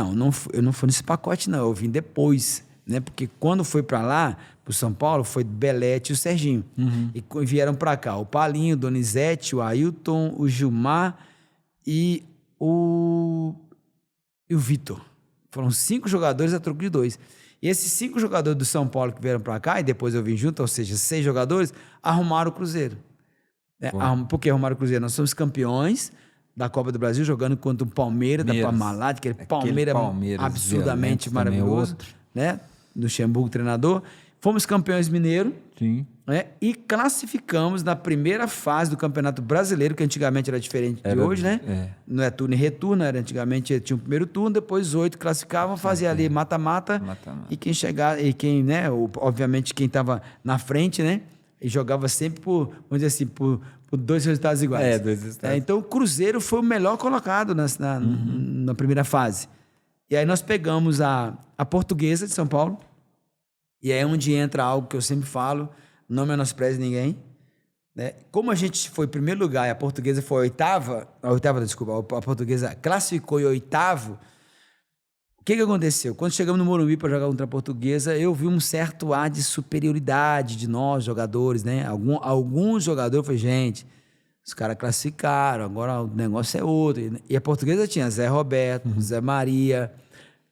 Speaker 5: eu não fui nesse pacote, não. Eu vim depois, né? Porque quando foi para lá, para o São Paulo, foi Belete e o Serginho. E vieram para cá o Palinho, o Donizete, o Ailton, o Gilmar e o Vitor. Foram 5 jogadores a troco de 2. E esses 5 jogadores do São Paulo que vieram para cá, e depois eu vim junto, ou seja, 6 jogadores, arrumaram o Cruzeiro. Por que arrumaram o Cruzeiro? Nós somos campeões da Copa do Brasil, jogando contra o Palmeiras, da Parmalat, aquele Palmeiras absurdamente maravilhoso, né? Do Luxemburgo, treinador. Fomos campeões mineiro.
Speaker 4: Sim.
Speaker 5: Né? E classificamos na primeira fase do Campeonato Brasileiro, que antigamente era diferente de hoje, né? Não é turno e retorno, antigamente tinha o primeiro turno, depois 8 classificavam, fazia ali mata-mata, e quem chegar, e quem, né? Obviamente quem estava na frente, né? E jogava sempre vamos dizer assim, por 2 resultados iguais.
Speaker 4: 2 resultados.
Speaker 5: Então o Cruzeiro foi o melhor colocado na primeira fase. E aí nós pegamos a Portuguesa de São Paulo, e aí é onde entra algo que eu sempre falo, não menospreze ninguém, né? Como a gente foi em primeiro lugar e a Portuguesa foi a Portuguesa classificou em oitavo, o que aconteceu? Quando chegamos no Morumbi para jogar contra a Portuguesa, eu vi um certo ar de superioridade de nós, jogadores, né? Alguns jogadores, eu falei, gente, os caras classificaram, agora o negócio é outro. E a Portuguesa tinha Zé Roberto, Zé Maria,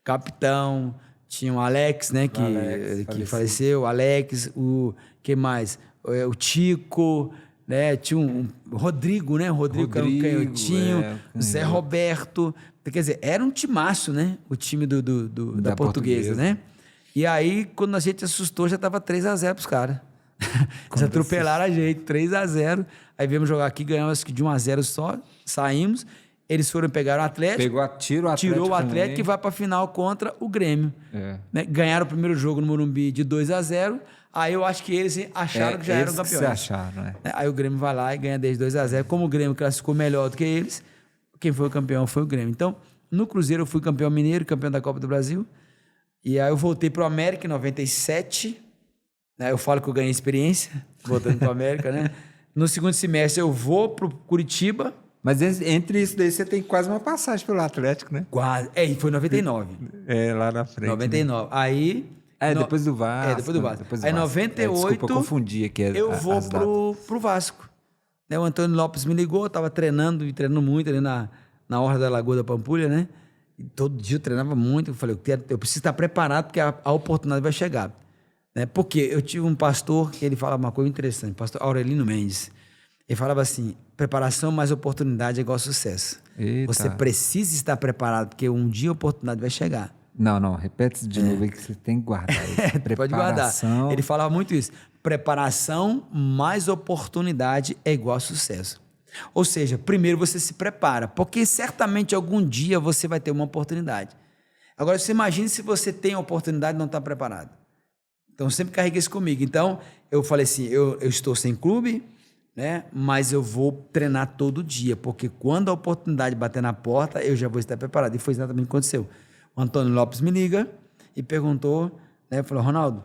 Speaker 5: capitão, tinha o Alex, né, que faleceu, o Alex, quem mais? O Tico, né? Tinha o Rodrigo, né? O Rodrigo que era um canhotinho, o Zé Roberto. Quer dizer, era um timaço, né? O time da Portuguesa, né? E aí, quando a gente assustou, já estava 3-0 pros caras. Eles atropelaram a gente, 3-0. Aí viemos jogar aqui, ganhamos de 1-0 só, saímos. Eles foram pegar o Atlético. Tirou o Atlético e vai para a final contra o Grêmio. Né? Ganharam o primeiro jogo no Morumbi de 2-0. Aí eu acho que eles acharam que já eram campeões.
Speaker 4: Acharam, né?
Speaker 5: Aí o Grêmio vai lá e ganha desde 2-0. Como o Grêmio classificou melhor do que eles, quem foi o campeão foi o Grêmio. Então, no Cruzeiro eu fui campeão mineiro, campeão da Copa do Brasil. E aí eu voltei pro América em 97. Né? Eu falo que eu ganhei experiência, voltando pro América, né? No segundo semestre eu vou pro Curitiba.
Speaker 4: Mas entre isso daí você tem quase uma passagem pelo Atlético, né?
Speaker 5: Quase. E foi em 99.
Speaker 4: Lá na frente.
Speaker 5: 99. Né? Aí...
Speaker 4: depois do Vasco.
Speaker 5: Depois do Vasco. Aí em 98...
Speaker 4: desculpa, eu confundi aqui
Speaker 5: eu vou pro Vasco. Né? O Antônio Lopes me ligou, eu tava treinando muito ali na Orla da Lagoa da Pampulha, né? E todo dia eu treinava muito. Eu falei, eu preciso estar preparado porque a oportunidade vai chegar. Né? Porque eu tive um pastor que ele falava uma coisa interessante, pastor Aurelino Mendes. Ele falava assim, preparação mais oportunidade é igual a sucesso. Eita. Você precisa estar preparado, porque um dia a oportunidade vai chegar.
Speaker 4: Não, repete de novo aí que você tem que guardar.
Speaker 5: Pode guardar. Ele falava muito isso. Preparação mais oportunidade é igual a sucesso. Ou seja, primeiro você se prepara, porque certamente algum dia você vai ter uma oportunidade. Agora, você imagine se você tem a oportunidade e não está preparado. Então, eu sempre carreguei isso comigo. Então, eu falei assim, eu estou sem clube, né? Mas eu vou treinar todo dia, porque quando a oportunidade bater na porta, eu já vou estar preparado. E foi exatamente o que aconteceu. O Antônio Lopes me liga e perguntou, né? Falou, Ronaldo,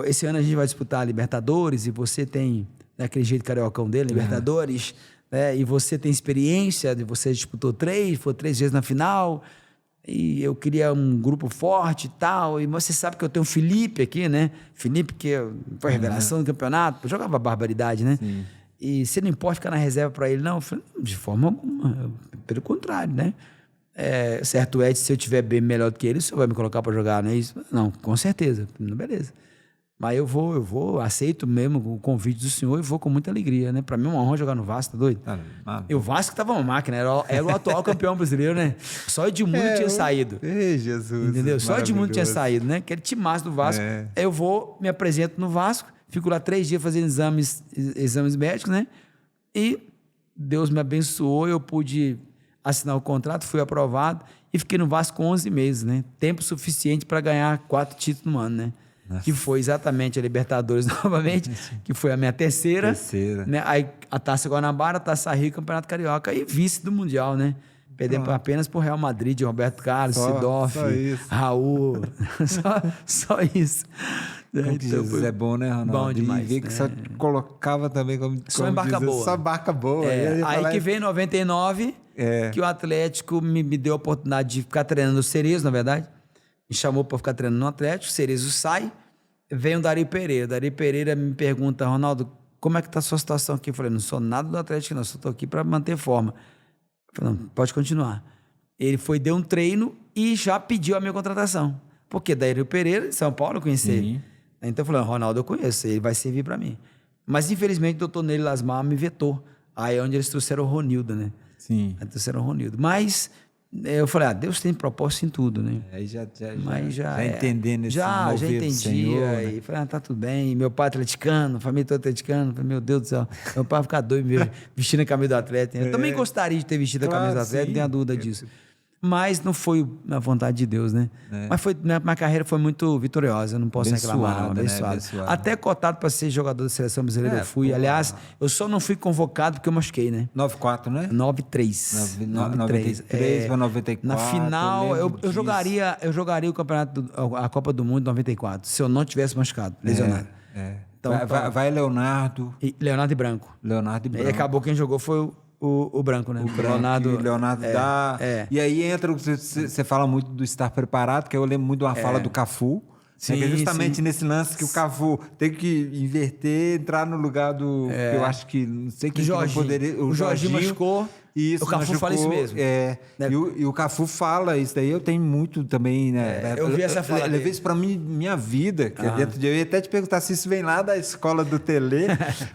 Speaker 5: esse ano a gente vai disputar a Libertadores e você tem, né, aquele jeito cariocão dele, Libertadores, né? E você tem experiência, você disputou foi 3 vezes na final, e eu queria um grupo forte e tal, e você sabe que eu tenho o Felipe aqui, né? Felipe que foi revelação do campeonato, jogava barbaridade, né? Sim. E você não importa ficar na reserva para ele, não? Eu falei, de forma alguma, pelo contrário, né? Certo é que se eu estiver bem melhor do que ele, o senhor vai me colocar para jogar, não é isso? Não, com certeza, beleza. Mas eu vou, aceito mesmo o convite do senhor e vou com muita alegria, né? Para mim é uma honra jogar no Vasco, tá doido? E o Vasco tava uma máquina, era o atual campeão brasileiro, né? Só o Edmundo tinha saído.
Speaker 4: Ei, Jesus.
Speaker 5: Entendeu? Só o Edmundo tinha saído, né? Aquele timaço do Vasco. Eu vou, me apresento no Vasco, fico lá 3 dias fazendo exames médicos, né? E Deus me abençoou, eu pude assinar o contrato, fui aprovado e fiquei no Vasco 11 meses, né? Tempo suficiente para ganhar 4 títulos no ano, né? Nossa. Que foi exatamente a Libertadores novamente, que foi a minha terceira. Né? Aí a Taça Guanabara, a Taça Rio, Campeonato Carioca e vice do Mundial, né? Perdemos apenas por Real Madrid, Roberto Carlos, Sidorf, Raul. só isso.
Speaker 4: Então, Jesus é bom, né, Ronaldo?
Speaker 5: Bom demais.
Speaker 4: E ver que só colocava também como
Speaker 5: só embarca boa.
Speaker 4: Só barca boa.
Speaker 5: Aí que veio em 99, que o Atlético me deu a oportunidade de ficar treinando o Cerezo, na verdade. Me chamou para ficar treinando no Atlético, o Cerezo sai, vem o Dario Pereira. O Dario Pereira me pergunta, Ronaldo, como é que está a sua situação aqui? Eu falei, não sou nada do Atlético, não, só estou aqui para manter forma. Eu falei, não, pode continuar. Ele deu um treino e já pediu a minha contratação. Porque Dario Pereira, em São Paulo, eu conheci. Uhum. Então eu falei, Ronaldo, eu conheço, ele vai servir para mim. Mas infelizmente o doutor Ney Lasmar me vetou. Aí é onde eles trouxeram o Ronildo, né?
Speaker 4: Sim.
Speaker 5: Aí trouxeram o Ronildo. Mas eu falei, Deus tem propósito em tudo, né?
Speaker 4: Aí já
Speaker 5: entendendo esse já entendi. Senhor, aí né? Falei, tá tudo bem. E meu pai atleticano, família toda atleticana. Falei, meu Deus do céu, meu pai vai ficar doido mesmo, vestindo a camisa do Atlético. Eu também gostaria de ter vestido a camisa do Atlético, não tenho a dúvida disso. Mas não foi na vontade de Deus, né? Mas minha carreira foi muito vitoriosa, eu não posso reclamar, não. Abençoado. Né? Até cotado para ser jogador da seleção brasileira eu fui. Aliás, eu só não fui convocado porque eu machuquei, né?
Speaker 4: 94, né?
Speaker 5: 93.
Speaker 4: 93 para 94.
Speaker 5: Na final, eu jogaria o campeonato, a Copa do Mundo 94, se eu não tivesse machucado, lesionado. Então,
Speaker 4: vai Leonardo.
Speaker 5: Leonardo e Branco.
Speaker 4: Leonardo e Branco.
Speaker 5: E acabou quem jogou foi o Branco, né?
Speaker 4: O Leonardo dá. E aí entra, você fala muito do estar preparado, que eu lembro muito de uma fala do Cafu.
Speaker 5: Sim,
Speaker 4: que é justamente nesse lance que o Cafu tem que inverter, entrar no lugar do. Que eu acho que. Não sei quem que não poderia.
Speaker 5: O Jorginho machucou.
Speaker 4: Isso,
Speaker 5: o Cafu
Speaker 4: machucou,
Speaker 5: fala isso mesmo.
Speaker 4: E o Cafu fala isso daí, eu tenho muito também, né?
Speaker 5: Eu vi essa fala.
Speaker 4: Eu levei isso pra minha vida, que é dentro de. Eu ia até te perguntar se isso vem lá da escola do Tele,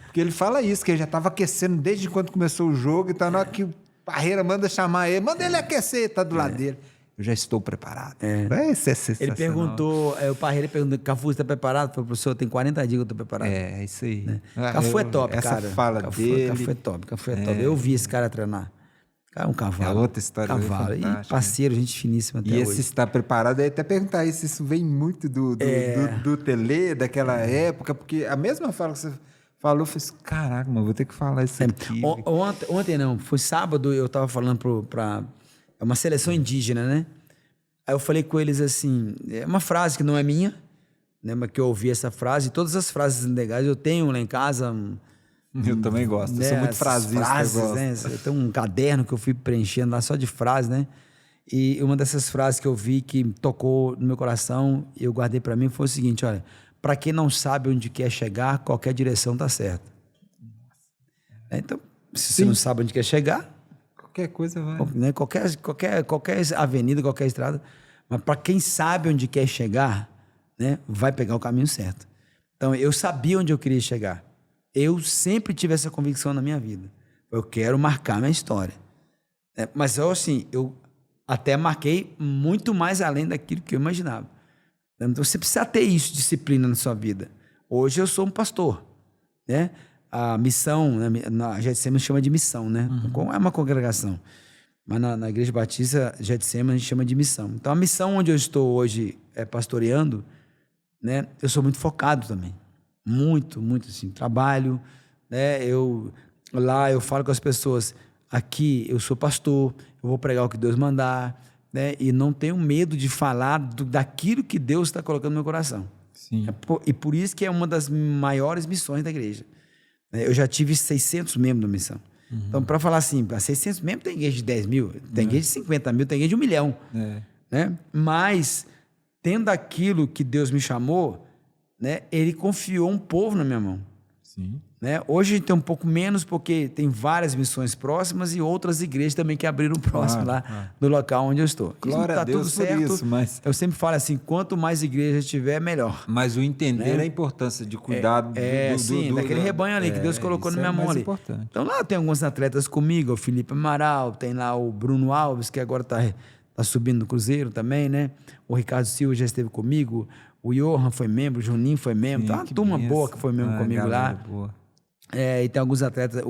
Speaker 4: porque ele fala isso, que ele já estava aquecendo desde quando começou o jogo, e tá na hora que o Parreira manda chamar ele, manda ele aquecer, tá do lado dele. Eu já estou preparado. Isso é sensacional.
Speaker 5: Ele perguntou, o Parreira perguntou, Cafu, você está preparado? Falei, professor, tem 40 dias que eu estou preparado.
Speaker 4: É isso aí.
Speaker 5: Né? Cafu é top,
Speaker 4: essa
Speaker 5: cara.
Speaker 4: Fala dele.
Speaker 5: Cafu é top. Eu vi esse cara treinar. Cara, um cavalo.
Speaker 4: É outra história.
Speaker 5: Cavalo. E parceiro, gente finíssima até hoje.
Speaker 4: E esse está preparado, eu ia até perguntar se isso vem muito do Tele, daquela época, porque a mesma fala que você falou, eu falei, caraca, mas vou ter que falar isso aqui.
Speaker 5: Ontem não, foi sábado, eu estava falando para uma seleção indígena, né? Aí eu falei com eles assim, é uma frase que não é minha, né, mas que eu ouvi essa frase, todas as frases legais eu tenho lá em casa.
Speaker 4: Eu também gosto, eu sou muito frasista.
Speaker 5: Frases, né? Eu tenho um caderno que eu fui preenchendo lá só de frases, né? E uma dessas frases que eu vi que tocou no meu coração e eu guardei para mim foi o seguinte, olha, para quem não sabe onde quer chegar, qualquer direção tá certa. Então, se você não sabe onde quer chegar,
Speaker 4: qualquer coisa vai.
Speaker 5: Né? Qualquer avenida, qualquer estrada. Mas para quem sabe onde quer chegar, né, vai pegar o caminho certo. Então, eu sabia onde eu queria chegar. Eu sempre tive essa convicção na minha vida. Eu quero marcar minha história. Mas eu até marquei muito mais além daquilo que eu imaginava. Então, você precisa ter isso, disciplina na sua vida. Hoje eu sou um pastor, né? A missão, na Getsemane chama de missão, né? É uma congregação. Mas na Igreja Batista Getsemane a gente chama de missão. Então a missão onde eu estou hoje pastoreando, né? Eu sou muito focado também. Muito assim. Trabalho, né? Eu falo com as pessoas, aqui eu sou pastor, eu vou pregar o que Deus mandar, né? E não tenho medo de falar daquilo que Deus está colocando no meu coração.
Speaker 4: Sim.
Speaker 5: E por isso que é uma das maiores missões da igreja. Eu já tive 600 membros da missão. Então, para falar assim, 600 membros tem igreja de 10 mil, tem igreja de 50 mil, tem igreja de 1 milhão. Né? Mas, tendo aquilo que Deus me chamou, né, Ele confiou um povo na minha mão.
Speaker 4: Sim.
Speaker 5: Né? Hoje a gente tem um pouco menos, porque tem várias missões próximas e outras igrejas também que abriram próximo lá no local onde eu estou.
Speaker 4: Glória a Deus
Speaker 5: tudo certo.
Speaker 4: por isso, mas...
Speaker 5: Eu sempre falo assim, quanto mais igreja tiver, melhor.
Speaker 4: Mas o entender a importância de cuidar
Speaker 5: daquele rebanho ali que Deus colocou na minha mão ali.
Speaker 4: Importante.
Speaker 5: Então lá tem alguns atletas comigo, o Felipe Amaral, tem lá o Bruno Alves, que agora tá subindo no Cruzeiro também, né? O Ricardo Silva já esteve comigo, o Johan foi membro, o Juninho foi membro, tá uma turma boa que foi membro comigo lá.
Speaker 4: Boa.
Speaker 5: E tem alguns atletas,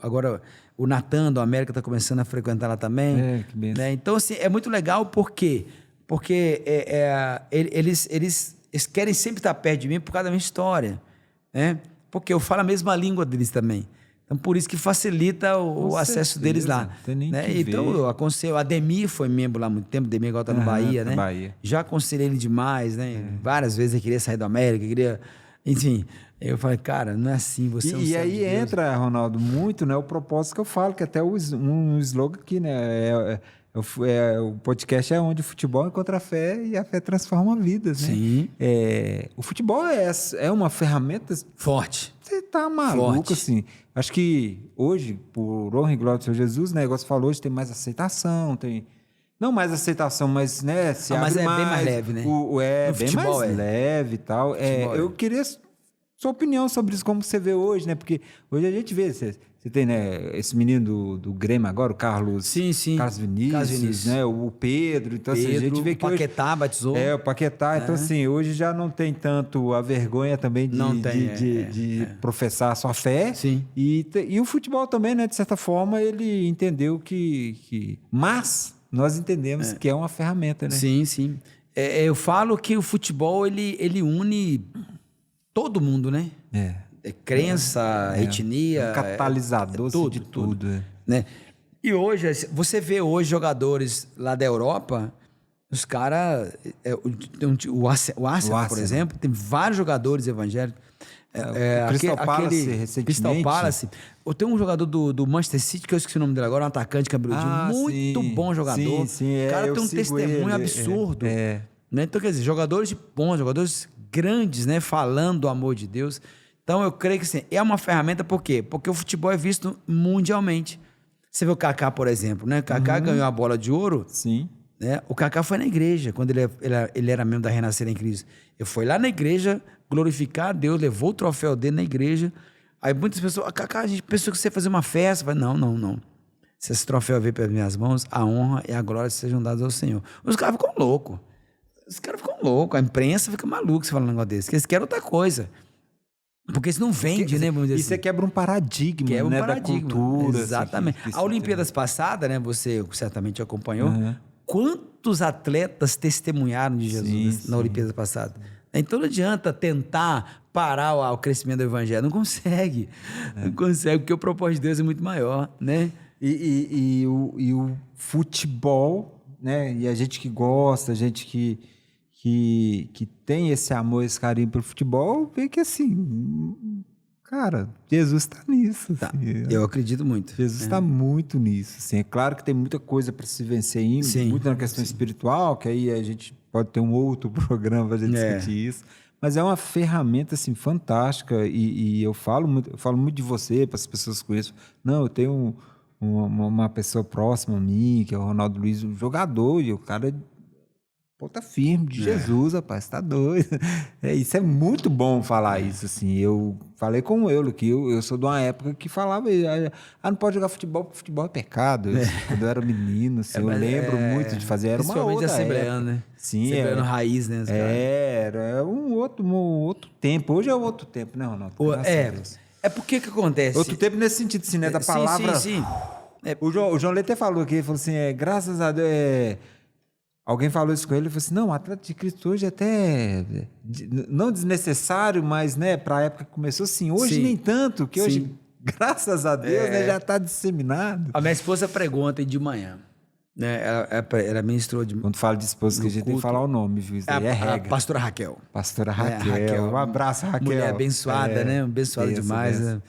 Speaker 5: agora o Natan do América está começando a frequentar lá também.
Speaker 4: Que benção.
Speaker 5: Né? Então, assim, é muito legal porque eles querem sempre estar perto de mim por causa da minha história. Né? Porque eu falo a mesma língua deles também. Então, por isso que facilita o acesso deles lá.
Speaker 4: Tem nem
Speaker 5: né?
Speaker 4: que
Speaker 5: Então,
Speaker 4: ver.
Speaker 5: eu aconselho. O Ademir foi membro lá há muito tempo, o Ademir agora está no Bahia, né?
Speaker 4: Bahia.
Speaker 5: Já aconselhei ele demais, né? Várias vezes ele queria sair da América, enfim. Eu falei, cara, não é assim, você não
Speaker 4: E
Speaker 5: sabe
Speaker 4: aí
Speaker 5: de Deus.
Speaker 4: entra, Ronaldo, muito, né, o propósito que eu falo, que até um slogan aqui, né, o podcast é onde o futebol encontra a fé e a fé transforma vidas, né?
Speaker 5: Sim.
Speaker 4: O futebol é uma ferramenta...
Speaker 5: Forte.
Speaker 4: Você tá maluco, assim. Acho que hoje, por honra e glória do Senhor Jesus, o negócio falou, hoje tem mais aceitação, tem... Não mais aceitação, mas, né, se abre
Speaker 5: mas é
Speaker 4: mais...
Speaker 5: bem mais leve, né?
Speaker 4: No bem mais leve e tal. Eu queria... Sua opinião sobre isso, como você vê hoje, né? Porque hoje a gente vê, você tem, né, esse menino do Grêmio agora, o Carlos...
Speaker 5: Sim.
Speaker 4: Carlos Vinícius, né? O Pedro. Então, assim, a gente vê que
Speaker 5: o Paquetá batizou.
Speaker 4: o Paquetá. Então, assim, hoje já não tem tanto a vergonha também de professar a sua fé.
Speaker 5: Sim.
Speaker 4: E o futebol também, né? De certa forma, ele entendeu que... Mas nós entendemos que é uma ferramenta, né?
Speaker 5: Sim. Eu falo que o futebol, ele une... todo mundo, né? Crença, etnia...
Speaker 4: É um catalisador de tudo.
Speaker 5: Né? E hoje, você vê hoje jogadores lá da Europa, os caras... o Arsenal, por exemplo, tem vários jogadores evangélicos.
Speaker 4: O Crystal Palace recentemente.
Speaker 5: Crystal Palace. Eu tenho um jogador do Manchester City, que eu esqueci o nome dele agora, um atacante cabeludo, muito bom jogador.
Speaker 4: Sim,
Speaker 5: o cara tem um testemunho
Speaker 4: ele,
Speaker 5: absurdo. Né? Então, quer dizer, jogadores bons, jogadores grandes, né? Falando do amor de Deus. Então, eu creio que assim, é uma ferramenta, por quê? Porque o futebol é visto mundialmente. Você vê o Kaká, por exemplo, né? O Kaká ganhou a bola de ouro.
Speaker 4: Sim.
Speaker 5: Né? O Kaká foi na igreja, quando ele era membro da Renascer em Cristo. Ele foi lá na igreja glorificar a Deus, levou o troféu dele na igreja. Aí muitas pessoas, Kaká, a gente pensou que você ia fazer uma festa. Eu falei, não. Se esse troféu veio pelas minhas mãos, a honra e a glória sejam dadas ao Senhor. Os caras ficam loucos. A imprensa fica maluca se falar um negócio desse, porque eles querem outra coisa. Porque isso não vende, né? Vamos dizer
Speaker 4: isso
Speaker 5: assim.
Speaker 4: Quebra um paradigma, né? Da cultura.
Speaker 5: Exatamente. A Olimpíadas passada, né? Você certamente acompanhou. Quantos atletas testemunharam de Jesus na Olimpíada passada? Então não adianta tentar parar o crescimento do evangelho. Não consegue. Não consegue, porque o propósito de Deus é muito maior, né?
Speaker 4: E o futebol, né? E a gente que gosta, a gente que tem esse amor, esse carinho pelo futebol, vê que assim, cara, Jesus está nisso.
Speaker 5: Tá.
Speaker 4: Assim,
Speaker 5: eu acredito muito.
Speaker 4: Jesus está muito nisso. Assim. É claro que tem muita coisa para se vencer ainda, muito na questão espiritual, que aí a gente pode ter um outro programa para a gente discutir isso. Mas é uma ferramenta assim, fantástica e eu falo muito de você, para as pessoas que conheço. Não, eu tenho uma pessoa próxima a mim, que é o Ronaldo Luiz, um jogador, e o cara ponta firme de Jesus, rapaz, tá doido. Isso é muito bom falar isso, assim. Eu falei com o Eulo, que eu sou de uma época que falava, não pode jogar futebol, porque futebol é pecado. Quando eu era menino, assim, eu lembro muito de fazer, era uma outra
Speaker 5: assembleano, né?
Speaker 4: Sim,
Speaker 5: assembleano raiz, né?
Speaker 4: Era um outro tempo. Hoje é outro tempo, né, Ronaldo?
Speaker 5: É porque que acontece?
Speaker 4: Outro tempo nesse sentido, assim, né, da palavra...
Speaker 5: Sim.
Speaker 4: O João Leite falou aqui, ele falou assim, graças a Deus... Alguém falou isso com ele e falou assim, não, o atleta de Cristo hoje é até não desnecessário, mas né, para a época que começou, sim. Hoje nem tanto, que hoje, graças a Deus, né, já está disseminado.
Speaker 5: A minha esposa pregou ontem de manhã. Né? Ela ministrou de...
Speaker 4: Quando fala de esposa, que a gente tem que falar o nome, viu? Isso daí é regra.
Speaker 5: A pastora Raquel.
Speaker 4: Pastora Raquel. Um abraço, Raquel.
Speaker 5: Mulher abençoada, né? Abençoada demais. Né?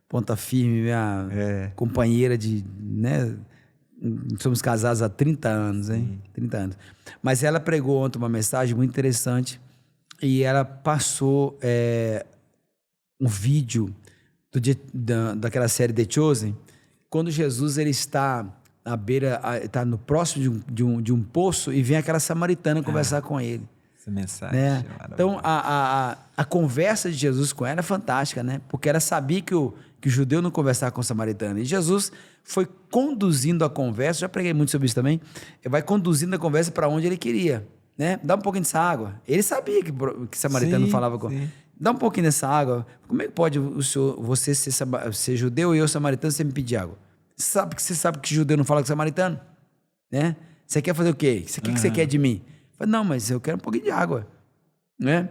Speaker 5: Ponta firme, minha companheira de... Né? Somos casados há 30 anos, hein? 30 anos. Mas ela pregou ontem uma mensagem muito interessante e ela passou um vídeo daquela série The Chosen, quando Jesus ele está na beira, está no próximo de um poço e vem aquela samaritana conversar com ele.
Speaker 4: Essa mensagem.
Speaker 5: Né? Então, a conversa de Jesus com ela é fantástica, né? Porque ela sabia que o judeu não conversava com o samaritano. E Jesus foi conduzindo a conversa, já preguei muito sobre isso também, ele vai conduzindo a conversa para onde ele queria, né? Dá um pouquinho dessa água. Ele sabia que samaritano falava com... Dá um pouquinho dessa água. Como é que pode você ser judeu e eu samaritano sem me pedir água? Você sabe que judeu não fala com samaritano? Né? Você quer fazer o quê? O que você quer de mim? Eu falei, não, mas eu quero um pouquinho de água. Né?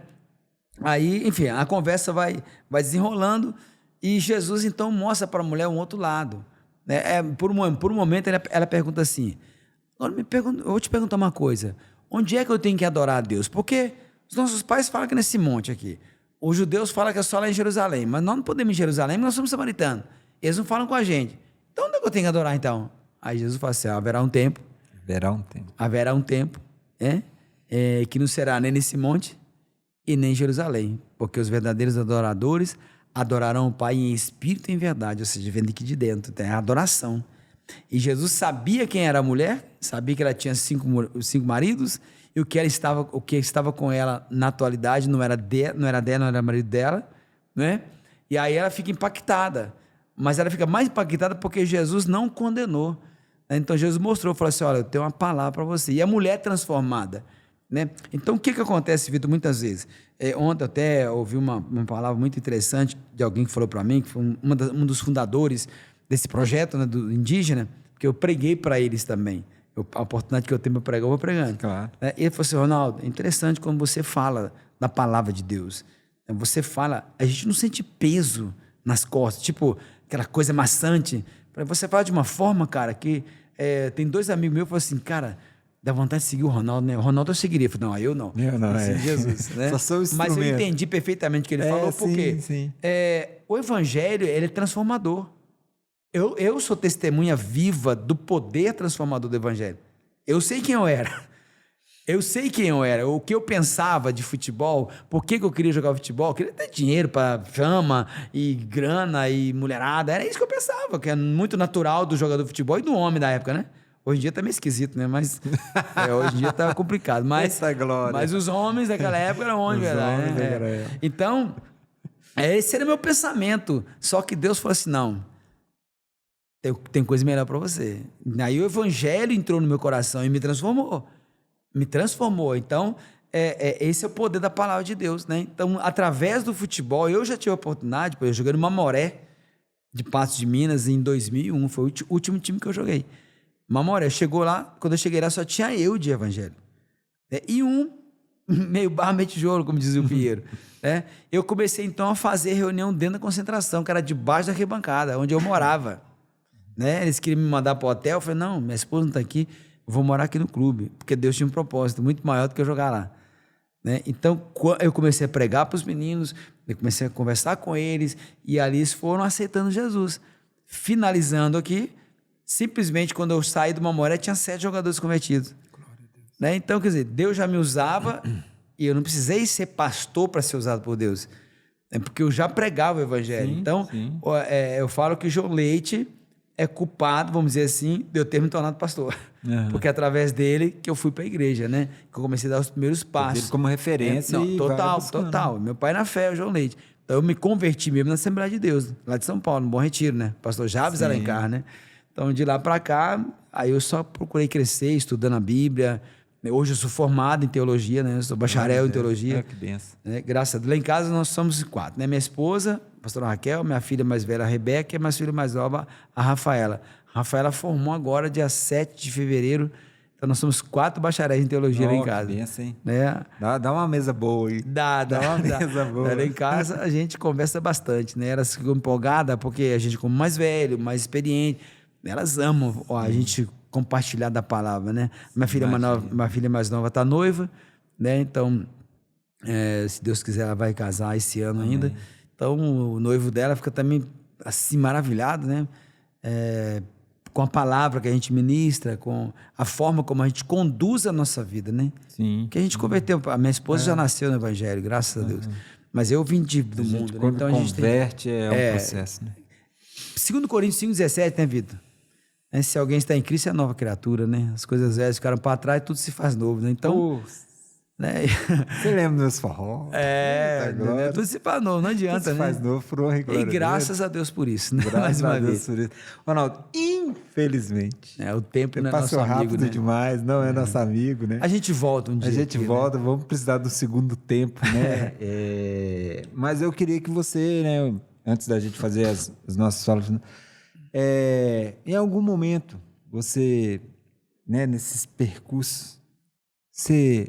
Speaker 5: Aí, enfim, a conversa vai desenrolando e Jesus, então, mostra para a mulher um outro lado. Né? Por um momento, ela pergunta assim, agora eu vou te perguntar uma coisa, onde é que eu tenho que adorar a Deus? Porque os nossos pais falam que é nesse monte aqui. Os judeus falam que é só lá em Jerusalém, mas nós não podemos ir em Jerusalém, porque nós somos samaritanos. Eles não falam com a gente. Então, onde é que eu tenho que adorar, então? Aí Jesus fala assim, haverá um tempo. Haverá um tempo, que não será nem nesse monte e nem em Jerusalém, porque os verdadeiros adoradores adorarão o Pai em espírito e em verdade, ou seja, vem daqui de dentro, tem a adoração. E Jesus sabia quem era a mulher, sabia que ela tinha cinco maridos, e o que estava com ela na atualidade não era marido dela, né? E aí ela fica impactada, mas ela fica mais impactada porque Jesus não condenou. Então Jesus mostrou, falou assim, olha, eu tenho uma palavra para você. E a mulher transformada, né? Então o que acontece, Vitor, muitas vezes? Ontem até ouvi uma palavra muito interessante de alguém que falou para mim, que foi um dos fundadores desse projeto, né, do indígena, que eu preguei para eles também. A oportunidade que eu tenho para pregar, eu vou pregando.
Speaker 4: Claro.
Speaker 5: E ele falou assim, Ronaldo, é interessante quando você fala da palavra de Deus. Você fala, a gente não sente peso nas costas, tipo aquela coisa maçante. Você fala de uma forma, cara, que tem dois amigos meus que falam assim, cara, Dá vontade de seguir o Ronaldo, né? O Ronaldo eu seguiria. Eu falei, não, eu não.
Speaker 4: Eu não,
Speaker 5: seguir Jesus, né?
Speaker 4: Só sou o
Speaker 5: Mas eu
Speaker 4: instrumento.
Speaker 5: entendi perfeitamente o que ele falou, porque
Speaker 4: sim.
Speaker 5: o evangelho, ele é transformador. Eu sou testemunha viva do poder transformador do evangelho. Eu sei quem eu era. Eu sei quem eu era, o que eu pensava de futebol, por que eu queria jogar futebol, eu queria ter dinheiro para fama e grana e mulherada, era isso que eu pensava, que é muito natural do jogador de futebol e do homem da época, né? Hoje em dia tá meio esquisito, né? Mas hoje em dia tá complicado. Mas,
Speaker 4: Eita glória.
Speaker 5: mas os homens daquela época eram homens, verdade. Né? Então, esse era meu pensamento. Só que Deus falou assim: não, tem coisa melhor para você. Aí o evangelho entrou no meu coração e me transformou. Então, esse é o poder da palavra de Deus, né? Então, através do futebol, eu já tive a oportunidade, eu joguei no Mamoré, de Patos de Minas, em 2001, foi o último time que eu joguei. Mamoré, chegou lá, quando eu cheguei lá, só tinha eu de evangelho. E meio barra, meio tijolo, como dizia o Pinheiro. Eu comecei, então, a fazer reunião dentro da concentração, que era debaixo da arquibancada, onde eu morava. Eles queriam me mandar para o hotel, eu falei, não, minha esposa não está aqui, eu vou morar aqui no clube, porque Deus tinha um propósito muito maior do que eu jogar lá. Então, eu comecei a pregar para os meninos, eu comecei a conversar com eles, e ali eles foram aceitando Jesus. Finalizando aqui, simplesmente quando eu saí do Mamoré, tinha 7 jogadores convertidos. Então, quer dizer, Deus já me usava, e eu não precisei ser pastor para ser usado por Deus, porque eu já pregava o evangelho.
Speaker 4: Sim,
Speaker 5: então,
Speaker 4: sim.
Speaker 5: Eu falo que o João Leite é culpado, vamos dizer assim, de eu ter me tornado pastor. Porque é através dele que eu fui para a igreja, né? Que eu comecei a dar os primeiros passos.
Speaker 4: Ele como referência.
Speaker 5: Não, total. Meu pai na fé, o João Leite. Então eu me converti mesmo na Assembleia de Deus, lá de São Paulo, no Bom Retiro, né? Pastor Javes Alencar, né? Então de lá para cá, aí eu só procurei crescer, estudando a Bíblia. Hoje eu sou formado em teologia, né? Eu sou bacharel em teologia.
Speaker 4: Que benção.
Speaker 5: Graças a Deus. Lá em casa nós somos 4, né? Minha esposa, a pastora Raquel, minha filha mais velha, a Rebeca, e minha filha mais nova, a Rafaela. A Rafaela formou agora, dia 7 de fevereiro. Então nós somos 4 bacharéis em teologia lá em casa.
Speaker 4: Que benção, hein?
Speaker 5: Dá
Speaker 4: uma mesa boa aí.
Speaker 5: Dá uma mesa boa. Lá em casa a gente conversa bastante, né? Elas ficam empolgadas porque a gente, como mais velho, mais experiente, elas amam a gente compartilhar da palavra, né? Minha filha mais nova está noiva, né? Então, se Deus quiser, ela vai casar esse ano ainda. Então, o noivo dela fica também assim maravilhado, né? Com a palavra que a gente ministra, com a forma como a gente conduz a nossa vida, né?
Speaker 4: Sim.
Speaker 5: Que a gente converteu. A minha esposa já nasceu no evangelho, graças a Deus. Mas eu vim do mundo, né?
Speaker 4: Então a gente converte um processo, né?
Speaker 5: 2 Coríntios 5,17, né, Vitor? Se alguém está em Cristo, é nova criatura, né? As coisas velhas ficaram para trás, tudo se faz novo, né? Então, né?
Speaker 4: Você lembra dos meus forró?
Speaker 5: Tudo se faz novo, não adianta,
Speaker 4: tudo se
Speaker 5: né?
Speaker 4: faz novo, por honra e glória.
Speaker 5: E graças a Deus por isso, né?
Speaker 4: Graças a Deus por isso. Ronaldo, infelizmente,
Speaker 5: o tempo não é nosso
Speaker 4: passou
Speaker 5: amigo,
Speaker 4: rápido
Speaker 5: né?
Speaker 4: demais, não é nosso amigo, né?
Speaker 5: A gente volta um dia.
Speaker 4: A gente
Speaker 5: aqui,
Speaker 4: volta,
Speaker 5: né?
Speaker 4: vamos precisar do segundo tempo, né? Mas eu queria que você, né, antes da gente fazer as nossas falas, em algum momento, você, né, nesses percursos,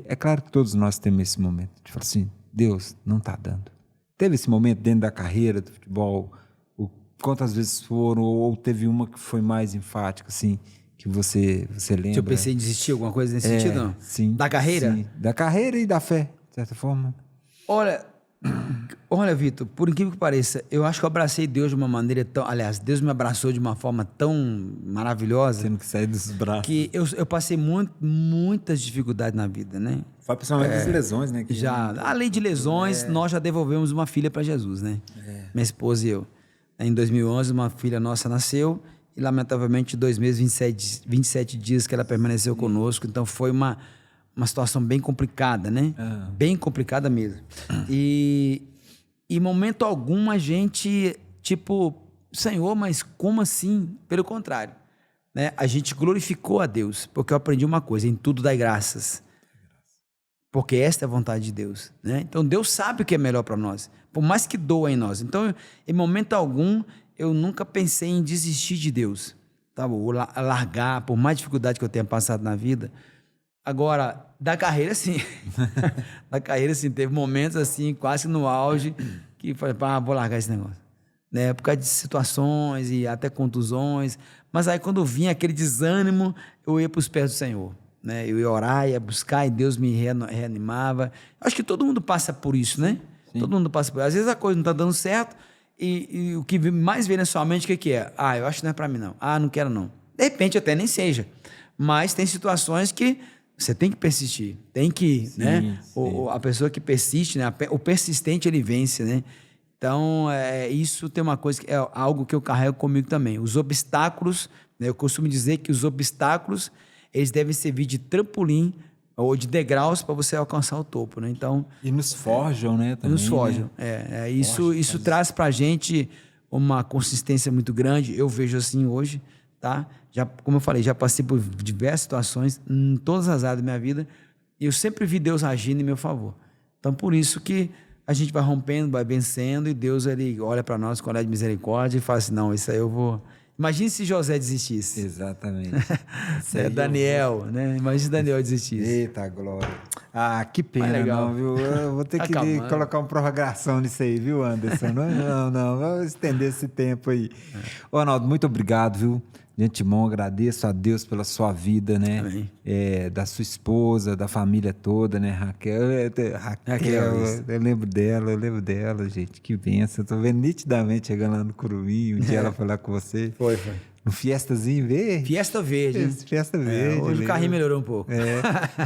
Speaker 4: é claro que todos nós temos esse momento de falar assim, Deus, não está dando. Teve esse momento dentro da carreira do futebol, quantas vezes foram, ou teve uma que foi mais enfática, assim, que você lembra?
Speaker 5: Eu pensei em desistir, alguma coisa nesse sentido, não?
Speaker 4: Sim.
Speaker 5: Da carreira?
Speaker 4: Sim, da carreira e da fé, de certa forma.
Speaker 5: Olha, Vitor, por incrível que pareça, eu acho que eu abracei Deus de uma maneira tão... Aliás, Deus me abraçou de uma forma tão maravilhosa...
Speaker 4: Tendo que sair dos braços.
Speaker 5: Que eu passei muitas dificuldades na vida, né?
Speaker 4: Foi principalmente das lesões, né?
Speaker 5: Além de lesões, nós já devolvemos uma filha para Jesus, né? Minha esposa e eu. Em 2011, uma filha nossa nasceu e, lamentavelmente, 2 meses, 27 dias que ela permaneceu conosco. Então, foi uma situação bem complicada, né? Bem complicada mesmo. E em momento algum a gente, Senhor, mas como assim? Pelo contrário, né? A gente glorificou a Deus, porque eu aprendi uma coisa, em tudo dai graças. Porque esta é a vontade de Deus, né? Então Deus sabe o que é melhor para nós, por mais que doa em nós. Então, em momento algum, eu nunca pensei em desistir de Deus, tá? Ou largar, por mais dificuldade que eu tenha passado na vida. Agora, da carreira, sim. Da carreira, sim. Teve momentos, assim, quase no auge, que falei, vou largar esse negócio. Né? Por causa de situações e até contusões. Mas aí, quando vinha aquele desânimo, eu ia para os pés do Senhor. né? Eu ia orar, ia buscar e Deus me reanimava. Acho que todo mundo passa por isso, né?
Speaker 4: Sim.
Speaker 5: Todo mundo passa por isso. Às vezes a coisa não está dando certo e o que mais vem na sua mente, o que é? Ah, eu acho que não é para mim não. Ah, não quero não. De repente até nem seja. Mas tem situações que você tem que persistir, tem que,
Speaker 4: Sim,
Speaker 5: né?
Speaker 4: sim.
Speaker 5: A pessoa que persiste, né? O persistente ele vence, né? Então, isso tem uma coisa que é algo que eu carrego comigo também. Os obstáculos, né? Eu costumo dizer que os obstáculos, eles devem servir de trampolim ou de degraus para você alcançar o topo, né? Então,
Speaker 4: E nos forjam, né? Também,
Speaker 5: nos forjam.
Speaker 4: né?
Speaker 5: Isso traz para a gente uma consistência muito grande. Eu vejo assim hoje, tá? Já, como eu falei, já passei por diversas situações em todas as áreas da minha vida e eu sempre vi Deus agindo em meu favor. Então, por isso que a gente vai rompendo, vai vencendo e Deus ele olha para nós com olhar de misericórdia e fala assim, não, isso aí eu vou... Imagine se José desistisse.
Speaker 4: Exatamente. Isso
Speaker 5: É,
Speaker 4: aí
Speaker 5: Daniel, né? Imagine se Daniel desistisse.
Speaker 4: Eita, glória. Ah, que pena,
Speaker 5: legal.
Speaker 4: não, viu? Eu vou ter que
Speaker 5: Acabando.
Speaker 4: colocar uma prorrogação nisso aí, viu, Anderson? Não. Vamos estender esse tempo aí. Ô, Arnaldo, muito obrigado, viu? De antemão, agradeço a Deus pela sua vida, né?
Speaker 5: Amém.
Speaker 4: Da sua esposa, da família toda, né? Raquel,
Speaker 5: isso.
Speaker 4: eu lembro dela, gente. Que bênção. Eu tô vendo nitidamente chegando lá no Curumim. Um dia ela foi lá com você.
Speaker 5: Foi.
Speaker 4: No Fiestazinho Verde.
Speaker 5: Fiesta Verde. hein?
Speaker 4: Fiesta Verde.
Speaker 5: Hoje o carrinho melhorou um pouco.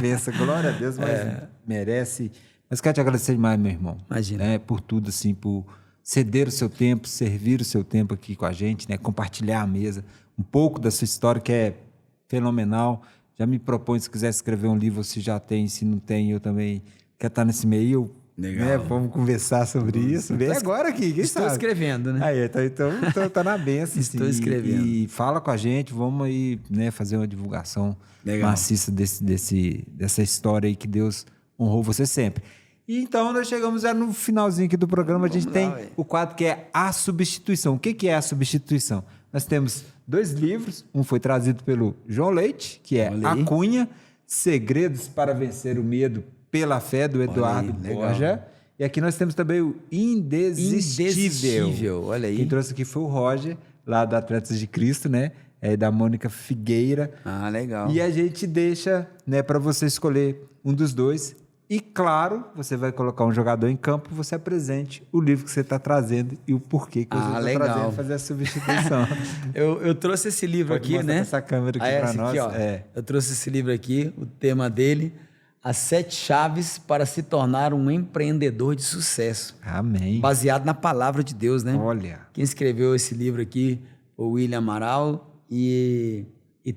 Speaker 4: Pensa, glória a Deus, mas merece. Mas quero te agradecer demais, meu irmão.
Speaker 5: Imagina.
Speaker 4: Né, por tudo, assim, por ceder o seu tempo, servir o seu tempo aqui com a gente, né? Compartilhar a mesa. Um pouco da sua história, que é fenomenal. Já me propõe, se quiser escrever um livro, se já tem, se não tem, eu também quero estar nesse meio.
Speaker 5: Legal.
Speaker 4: Né? Vamos conversar sobre isso. Vem agora aqui, quem
Speaker 5: Estou
Speaker 4: sabe?
Speaker 5: escrevendo, né?
Speaker 4: Aí, então tá na benção.
Speaker 5: Estou
Speaker 4: assim,
Speaker 5: escrevendo.
Speaker 4: E fala com a gente, vamos aí, né, fazer uma divulgação
Speaker 5: Legal.
Speaker 4: maciça dessa história aí que Deus honrou você sempre. E então nós chegamos já no finalzinho aqui do programa, a gente
Speaker 5: lá,
Speaker 4: tem
Speaker 5: ué.
Speaker 4: o quadro que é a substituição. O que é a substituição? Nós temos 2 livros, um foi trazido pelo João Leite, que é
Speaker 5: Olha aí.
Speaker 4: A Cunha, Segredos para Vencer o Medo pela Fé, do Eduardo
Speaker 5: legal.
Speaker 4: Borja. E aqui nós temos também o Indesistível.
Speaker 5: Olha aí.
Speaker 4: Quem trouxe aqui foi o Roger, lá do Atletas de Cristo, né? Da Mônica Figueira.
Speaker 5: Ah, legal.
Speaker 4: E a gente deixa, né, para você escolher um dos dois. E, claro, você vai colocar um jogador em campo, você apresente o livro que você está trazendo e o porquê que você está
Speaker 5: legal.
Speaker 4: trazendo, fazer a substituição.
Speaker 5: Eu trouxe esse livro
Speaker 4: Pode
Speaker 5: aqui,
Speaker 4: mostrar
Speaker 5: né?
Speaker 4: essa câmera aqui pra
Speaker 5: esse
Speaker 4: nós.
Speaker 5: ó. Eu trouxe esse livro aqui, o tema dele, As 7 Chaves para se tornar um empreendedor de sucesso.
Speaker 4: Amém.
Speaker 5: Baseado na palavra de Deus, né?
Speaker 4: Olha.
Speaker 5: Quem escreveu esse livro aqui, o William Amaral, e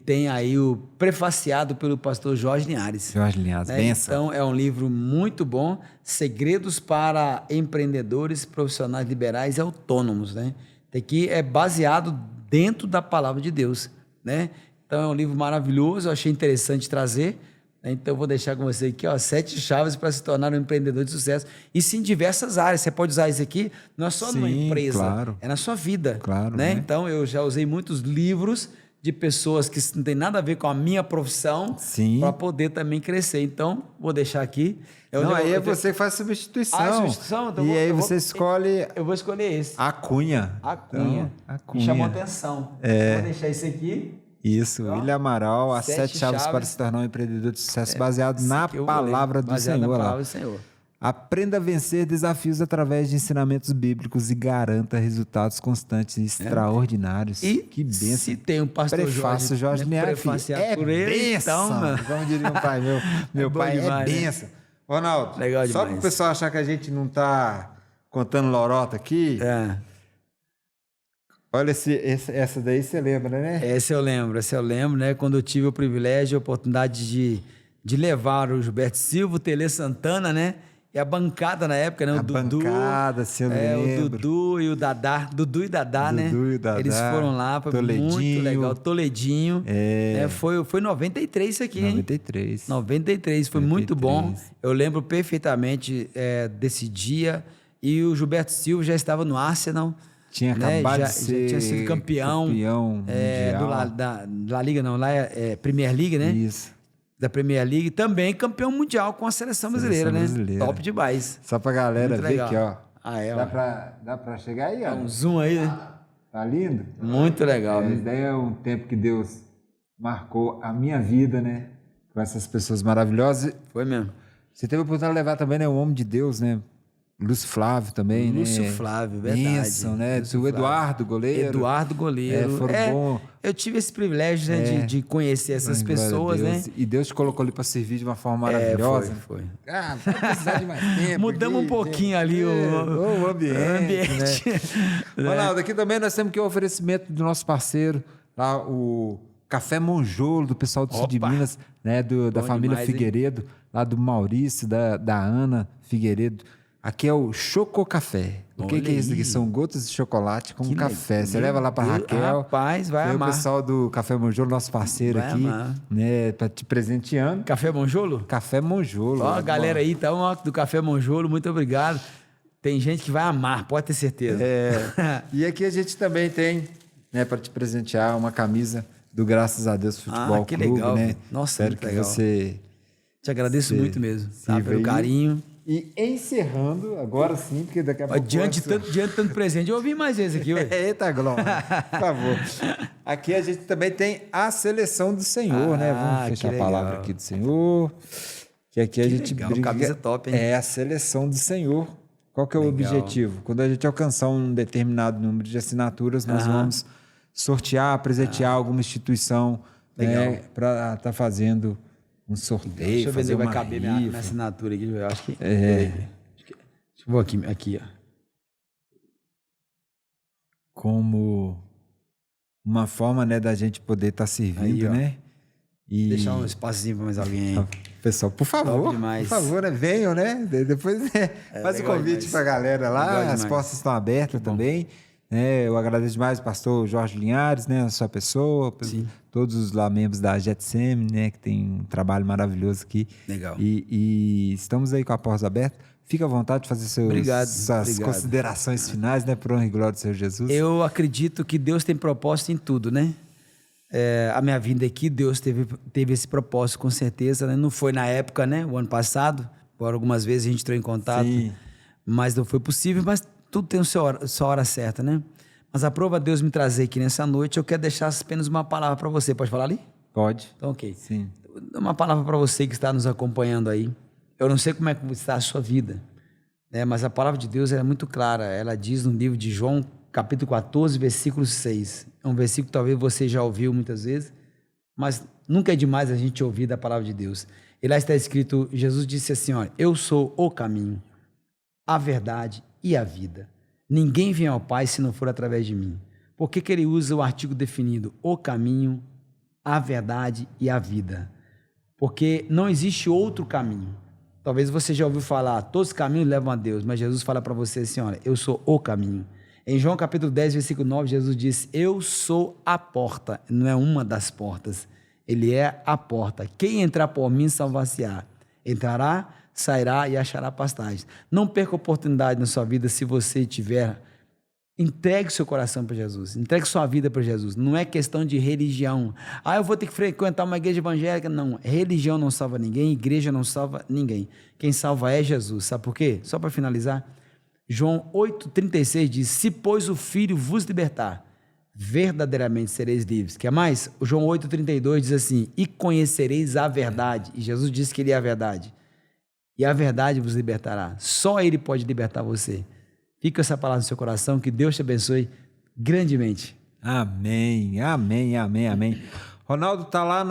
Speaker 5: tem aí o prefaciado pelo pastor Jorge Linhares.
Speaker 4: Jorge Linhares,
Speaker 5: né?
Speaker 4: benção.
Speaker 5: Então, é um livro muito bom, Segredos para Empreendedores Profissionais Liberais e Autônomos, né? Aqui é baseado dentro da palavra de Deus, né? Então, é um livro maravilhoso, eu achei interessante trazer, né? Então, eu vou deixar com você aqui, ó, 7 chaves para se tornar um empreendedor de sucesso. Isso em diversas áreas, você pode usar isso aqui, não é só numa
Speaker 4: Sim,
Speaker 5: empresa,
Speaker 4: claro.
Speaker 5: é na sua vida,
Speaker 4: Claro,
Speaker 5: né?
Speaker 4: né?
Speaker 5: Então, eu já usei muitos livros de pessoas que não tem nada a ver com a minha profissão
Speaker 4: Sim.
Speaker 5: para poder também crescer. Então, vou deixar aqui.
Speaker 4: Aí é você que faz substituição.
Speaker 5: Ah, substituição? Então
Speaker 4: e aí você escolhe
Speaker 5: Eu vou escolher esse.
Speaker 4: a Cunha.
Speaker 5: A Cunha.
Speaker 4: Então, a
Speaker 5: Que
Speaker 4: Cunha.
Speaker 5: chamou atenção. Vou deixar esse aqui.
Speaker 4: Isso, William Amaral, as 7 chaves para se tornar um empreendedor de sucesso, baseado na
Speaker 5: que eu vou ler.
Speaker 4: palavra do
Speaker 5: Baseado
Speaker 4: Senhor.
Speaker 5: na
Speaker 4: lá.
Speaker 5: palavra do Senhor.
Speaker 4: Aprenda a vencer desafios através de ensinamentos bíblicos e garanta resultados constantes e extraordinários.
Speaker 5: E
Speaker 4: que benção.
Speaker 5: se tem um pastor
Speaker 4: Prefácio Jorge
Speaker 5: né,
Speaker 4: Linhares,
Speaker 5: prefaciado
Speaker 4: é
Speaker 5: por ele,
Speaker 4: benção,
Speaker 5: então, mano.
Speaker 4: como diria o pai meu
Speaker 5: bom
Speaker 4: pai
Speaker 5: demais,
Speaker 4: é
Speaker 5: né?
Speaker 4: benção. Ronaldo,
Speaker 5: Legal
Speaker 4: só para o
Speaker 5: demais.
Speaker 4: pessoal achar que a gente não está contando lorota aqui, olha essa daí você lembra, né?
Speaker 5: Essa eu lembro, né? Quando eu tive o privilégio, a oportunidade de levar o Gilberto Silva, o Tele Santana, né? E a bancada na época, né? O
Speaker 4: A
Speaker 5: Dudu.
Speaker 4: bancada, se eu
Speaker 5: O
Speaker 4: lembro.
Speaker 5: Dudu e o Dadá. Dudu e Dadá, né?
Speaker 4: Dudu e Dadá,
Speaker 5: Eles foram lá, foi muito
Speaker 4: Toledinho.
Speaker 5: legal. Toledinho. Né? Foi 93 isso aqui, hein?
Speaker 4: 93.
Speaker 5: 93, foi muito bom.
Speaker 4: 93.
Speaker 5: Eu lembro perfeitamente desse dia. E o Gilberto Silva já estava no Arsenal.
Speaker 4: Tinha
Speaker 5: né?
Speaker 4: acabado
Speaker 5: já,
Speaker 4: de ser
Speaker 5: já tinha sido campeão
Speaker 4: mundial.
Speaker 5: da Liga, não, lá é Premier League, né?
Speaker 4: Isso.
Speaker 5: Da Premier League, também campeão mundial com a seleção brasileira, né?
Speaker 4: brasileira.
Speaker 5: Top demais.
Speaker 4: Só pra galera
Speaker 5: Muito
Speaker 4: ver
Speaker 5: legal.
Speaker 4: aqui, ó.
Speaker 5: Ah, é,
Speaker 4: Dá
Speaker 5: ó.
Speaker 4: pra chegar aí, ó.
Speaker 5: Um zoom aí, né?
Speaker 4: Tá lindo?
Speaker 5: Muito legal,
Speaker 4: Esse
Speaker 5: né?
Speaker 4: daí é um tempo que Deus marcou a minha vida, né? com essas pessoas maravilhosas.
Speaker 5: Foi mesmo.
Speaker 4: Você teve a oportunidade de levar também, né, o homem de Deus, né? Lúcio Flávio também,
Speaker 5: Lúcio
Speaker 4: né?
Speaker 5: Flávio, verdade.
Speaker 4: Bênção, né?
Speaker 5: Lúcio
Speaker 4: O
Speaker 5: Flávio.
Speaker 4: Eduardo, goleiro.
Speaker 5: Eduardo Goleiro.
Speaker 4: Foram bom.
Speaker 5: Eu tive esse privilégio, né, de conhecer essas
Speaker 4: Glória a
Speaker 5: pessoas, né?
Speaker 4: Deus. E Deus te colocou ali para servir de uma forma maravilhosa.
Speaker 5: Foi.
Speaker 4: Ah, vai precisar de mais tempo.
Speaker 5: Mudamos
Speaker 4: aqui,
Speaker 5: um pouquinho ali
Speaker 4: o ambiente. Né? Ronaldo, aqui também nós temos que o oferecimento do nosso parceiro, lá, o Café Monjolo, do pessoal do Sul de Minas, né? Da família
Speaker 5: demais,
Speaker 4: Figueiredo, lá do Maurício, da Ana Figueiredo. Aqui é o Choco Café. O que é isso aqui? São gotas de chocolate com café.
Speaker 5: legal.
Speaker 4: Você leva lá para Raquel.
Speaker 5: Rapaz, vai amar.
Speaker 4: O pessoal do Café Monjolo, nosso parceiro
Speaker 5: Vai
Speaker 4: aqui,
Speaker 5: amar.
Speaker 4: né, para te presenteando.
Speaker 5: Café Monjolo?
Speaker 4: Café Monjolo.
Speaker 5: Ó, a galera aí, então, ó, do Café Monjolo, muito obrigado. Tem gente que vai amar, pode ter certeza.
Speaker 4: E aqui a gente também tem, né, para te presentear uma camisa do Graças a Deus Futebol
Speaker 5: que
Speaker 4: Clube,
Speaker 5: legal.
Speaker 4: né?
Speaker 5: Nossa,
Speaker 4: Espero
Speaker 5: muito
Speaker 4: que
Speaker 5: legal.
Speaker 4: você
Speaker 5: Te agradeço muito mesmo, tá?
Speaker 4: sirva
Speaker 5: Pelo
Speaker 4: aí.
Speaker 5: carinho.
Speaker 4: E encerrando, agora sim, porque daqui a pouco...
Speaker 5: Diante de tanto presente, eu ouvi mais esse aqui, ué.
Speaker 4: Eita, Glória, por favor. Aqui a gente também tem a seleção do Senhor, né? Vamos fechar a
Speaker 5: que
Speaker 4: palavra
Speaker 5: legal.
Speaker 4: aqui do Senhor. Que aqui a gente
Speaker 5: legal, camisa top, hein?
Speaker 4: É a seleção do Senhor. Qual que é o objetivo? Quando a gente alcançar um determinado número de assinaturas, nós vamos sortear, presentear alguma instituição, né, para estar fazendo um sorteio,
Speaker 5: Deixa eu ver se
Speaker 4: fazer
Speaker 5: vai
Speaker 4: uma
Speaker 5: caber
Speaker 4: rifa.
Speaker 5: minha assinatura aqui. Eu acho que... Deixa eu vou aqui, ó.
Speaker 4: Como uma forma, né, da gente poder estar servindo,
Speaker 5: Aí, ó.
Speaker 4: né? E
Speaker 5: Deixar um espacinho para mais alguém aí.
Speaker 4: pessoal, por favor,
Speaker 5: Top demais.
Speaker 4: por favor, né, venham, né? Depois faz o
Speaker 5: legal
Speaker 4: convite
Speaker 5: demais.
Speaker 4: para a galera lá,
Speaker 5: Legal
Speaker 4: as
Speaker 5: demais.
Speaker 4: portas estão abertas também. Né? Eu agradeço demais o pastor Jorge Linhares, né, a sua pessoa, todos os lá membros da Jetsem, né, que tem um trabalho maravilhoso aqui.
Speaker 5: Legal.
Speaker 4: E estamos aí com a porta aberta. Fica à vontade de fazer suas
Speaker 5: obrigado.
Speaker 4: considerações finais, né, por honra e glória do Senhor Jesus.
Speaker 5: Eu acredito que Deus tem propósito em tudo, né? A minha vinda aqui, Deus teve esse propósito, com certeza, né? Não foi na época, né? O ano passado, por algumas vezes a gente entrou em contato, mas não foi possível, mas tudo tem sua hora certa, né? Mas aprova Deus me trazer aqui nessa noite, eu quero deixar apenas uma palavra para você. Pode falar ali?
Speaker 4: Pode.
Speaker 5: Então, ok.
Speaker 4: Sim.
Speaker 5: Uma palavra para você que está nos acompanhando aí. Eu não sei como é que está a sua vida, né? Mas a palavra de Deus é muito clara. Ela diz no livro de João, capítulo 14, versículo 6. É um versículo que talvez você já ouviu muitas vezes, mas nunca é demais a gente ouvir da palavra de Deus. E lá está escrito, Jesus disse assim, olha, eu sou o caminho, a verdade e a vida. Ninguém vem ao Pai se não for através de mim. Por que ele usa o artigo definido? O caminho, a verdade e a vida. Porque não existe outro caminho. Talvez você já ouviu falar, todos os caminhos levam a Deus, mas Jesus fala para você assim, olha, eu sou o caminho. Em João capítulo 10, versículo 9, Jesus disse, eu sou a porta, não é uma das portas, ele é a porta. Quem entrar por mim salvar-se-á. Entrará, sairá e achará pastagem. Não perca oportunidade na sua vida se você tiver. Entregue seu coração para Jesus, entregue sua vida para Jesus. Não é questão de religião. Eu vou ter que frequentar uma igreja evangélica. Não, religião não salva ninguém, igreja não salva ninguém. Quem salva é Jesus. Sabe por quê? Só para finalizar, João 8,36 diz, se pois o Filho vos libertar, verdadeiramente sereis livres. Quer mais? O João 8,32 diz assim, e conhecereis a verdade. E Jesus disse que ele é a verdade. E a verdade vos libertará. Só ele pode libertar você. Fica essa palavra no seu coração, que Deus te abençoe grandemente.
Speaker 4: Amém, amém, amém, amém. Ronaldo está lá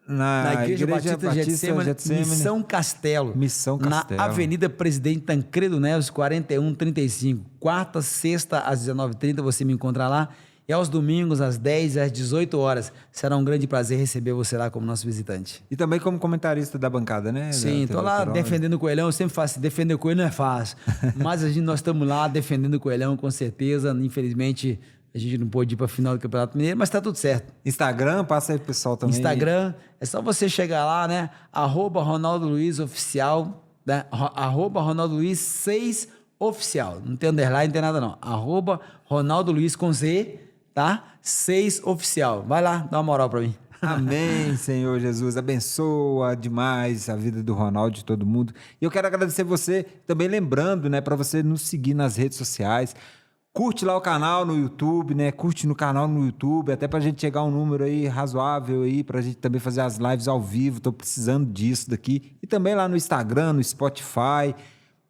Speaker 4: na
Speaker 5: Igreja Batista Getsemane, Missão Castelo.
Speaker 4: Missão Castelo.
Speaker 5: Na Avenida Presidente Tancredo Neves, 4135. Quarta, sexta, às 19h30, você me encontra lá. E aos domingos, às 10 às 18 horas. Será um grande prazer receber você lá como nosso visitante.
Speaker 4: E também como comentarista da bancada, né?
Speaker 5: Sim, estou lá defendendo o Coelhão. Eu sempre faço, defender o Coelho não é fácil. Mas nós estamos lá defendendo o Coelhão, com certeza. Infelizmente, a gente não pôde ir para a final do Campeonato Mineiro, mas está tudo certo.
Speaker 4: Instagram, passa aí pro pessoal também.
Speaker 5: Instagram, é só você chegar lá, né? @Ronaldo Luiz Oficial, né? @Ronaldo Luiz 6 Oficial. Não tem underline, não tem nada não. @Ronaldo Luiz com Z, tá? 6 Oficial. Vai lá, dá uma moral para mim.
Speaker 4: Amém, Senhor Jesus. Abençoa demais a vida do Ronaldo, de todo mundo. E eu quero agradecer você, também lembrando, né, para você nos seguir nas redes sociais. Curte lá o canal no YouTube, né? Curte no canal no YouTube, até pra gente chegar a um número aí razoável aí, pra gente também fazer as lives ao vivo. Tô precisando disso daqui. E também lá no Instagram, no Spotify.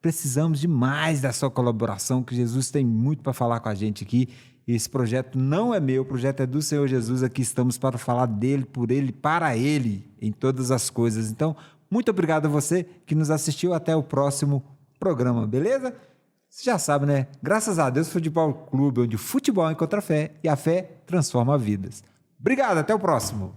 Speaker 4: Precisamos demais da sua colaboração, que Jesus tem muito para falar com a gente aqui. Esse projeto não é meu, o projeto é do Senhor Jesus. Aqui estamos para falar dele, por ele, para ele, em todas as coisas. Então, muito obrigado a você que nos assistiu. Até o próximo programa, beleza? Você já sabe, né? Graças a Deus, Futebol Clube, onde o futebol encontra fé e a fé transforma vidas. Obrigado, até o próximo.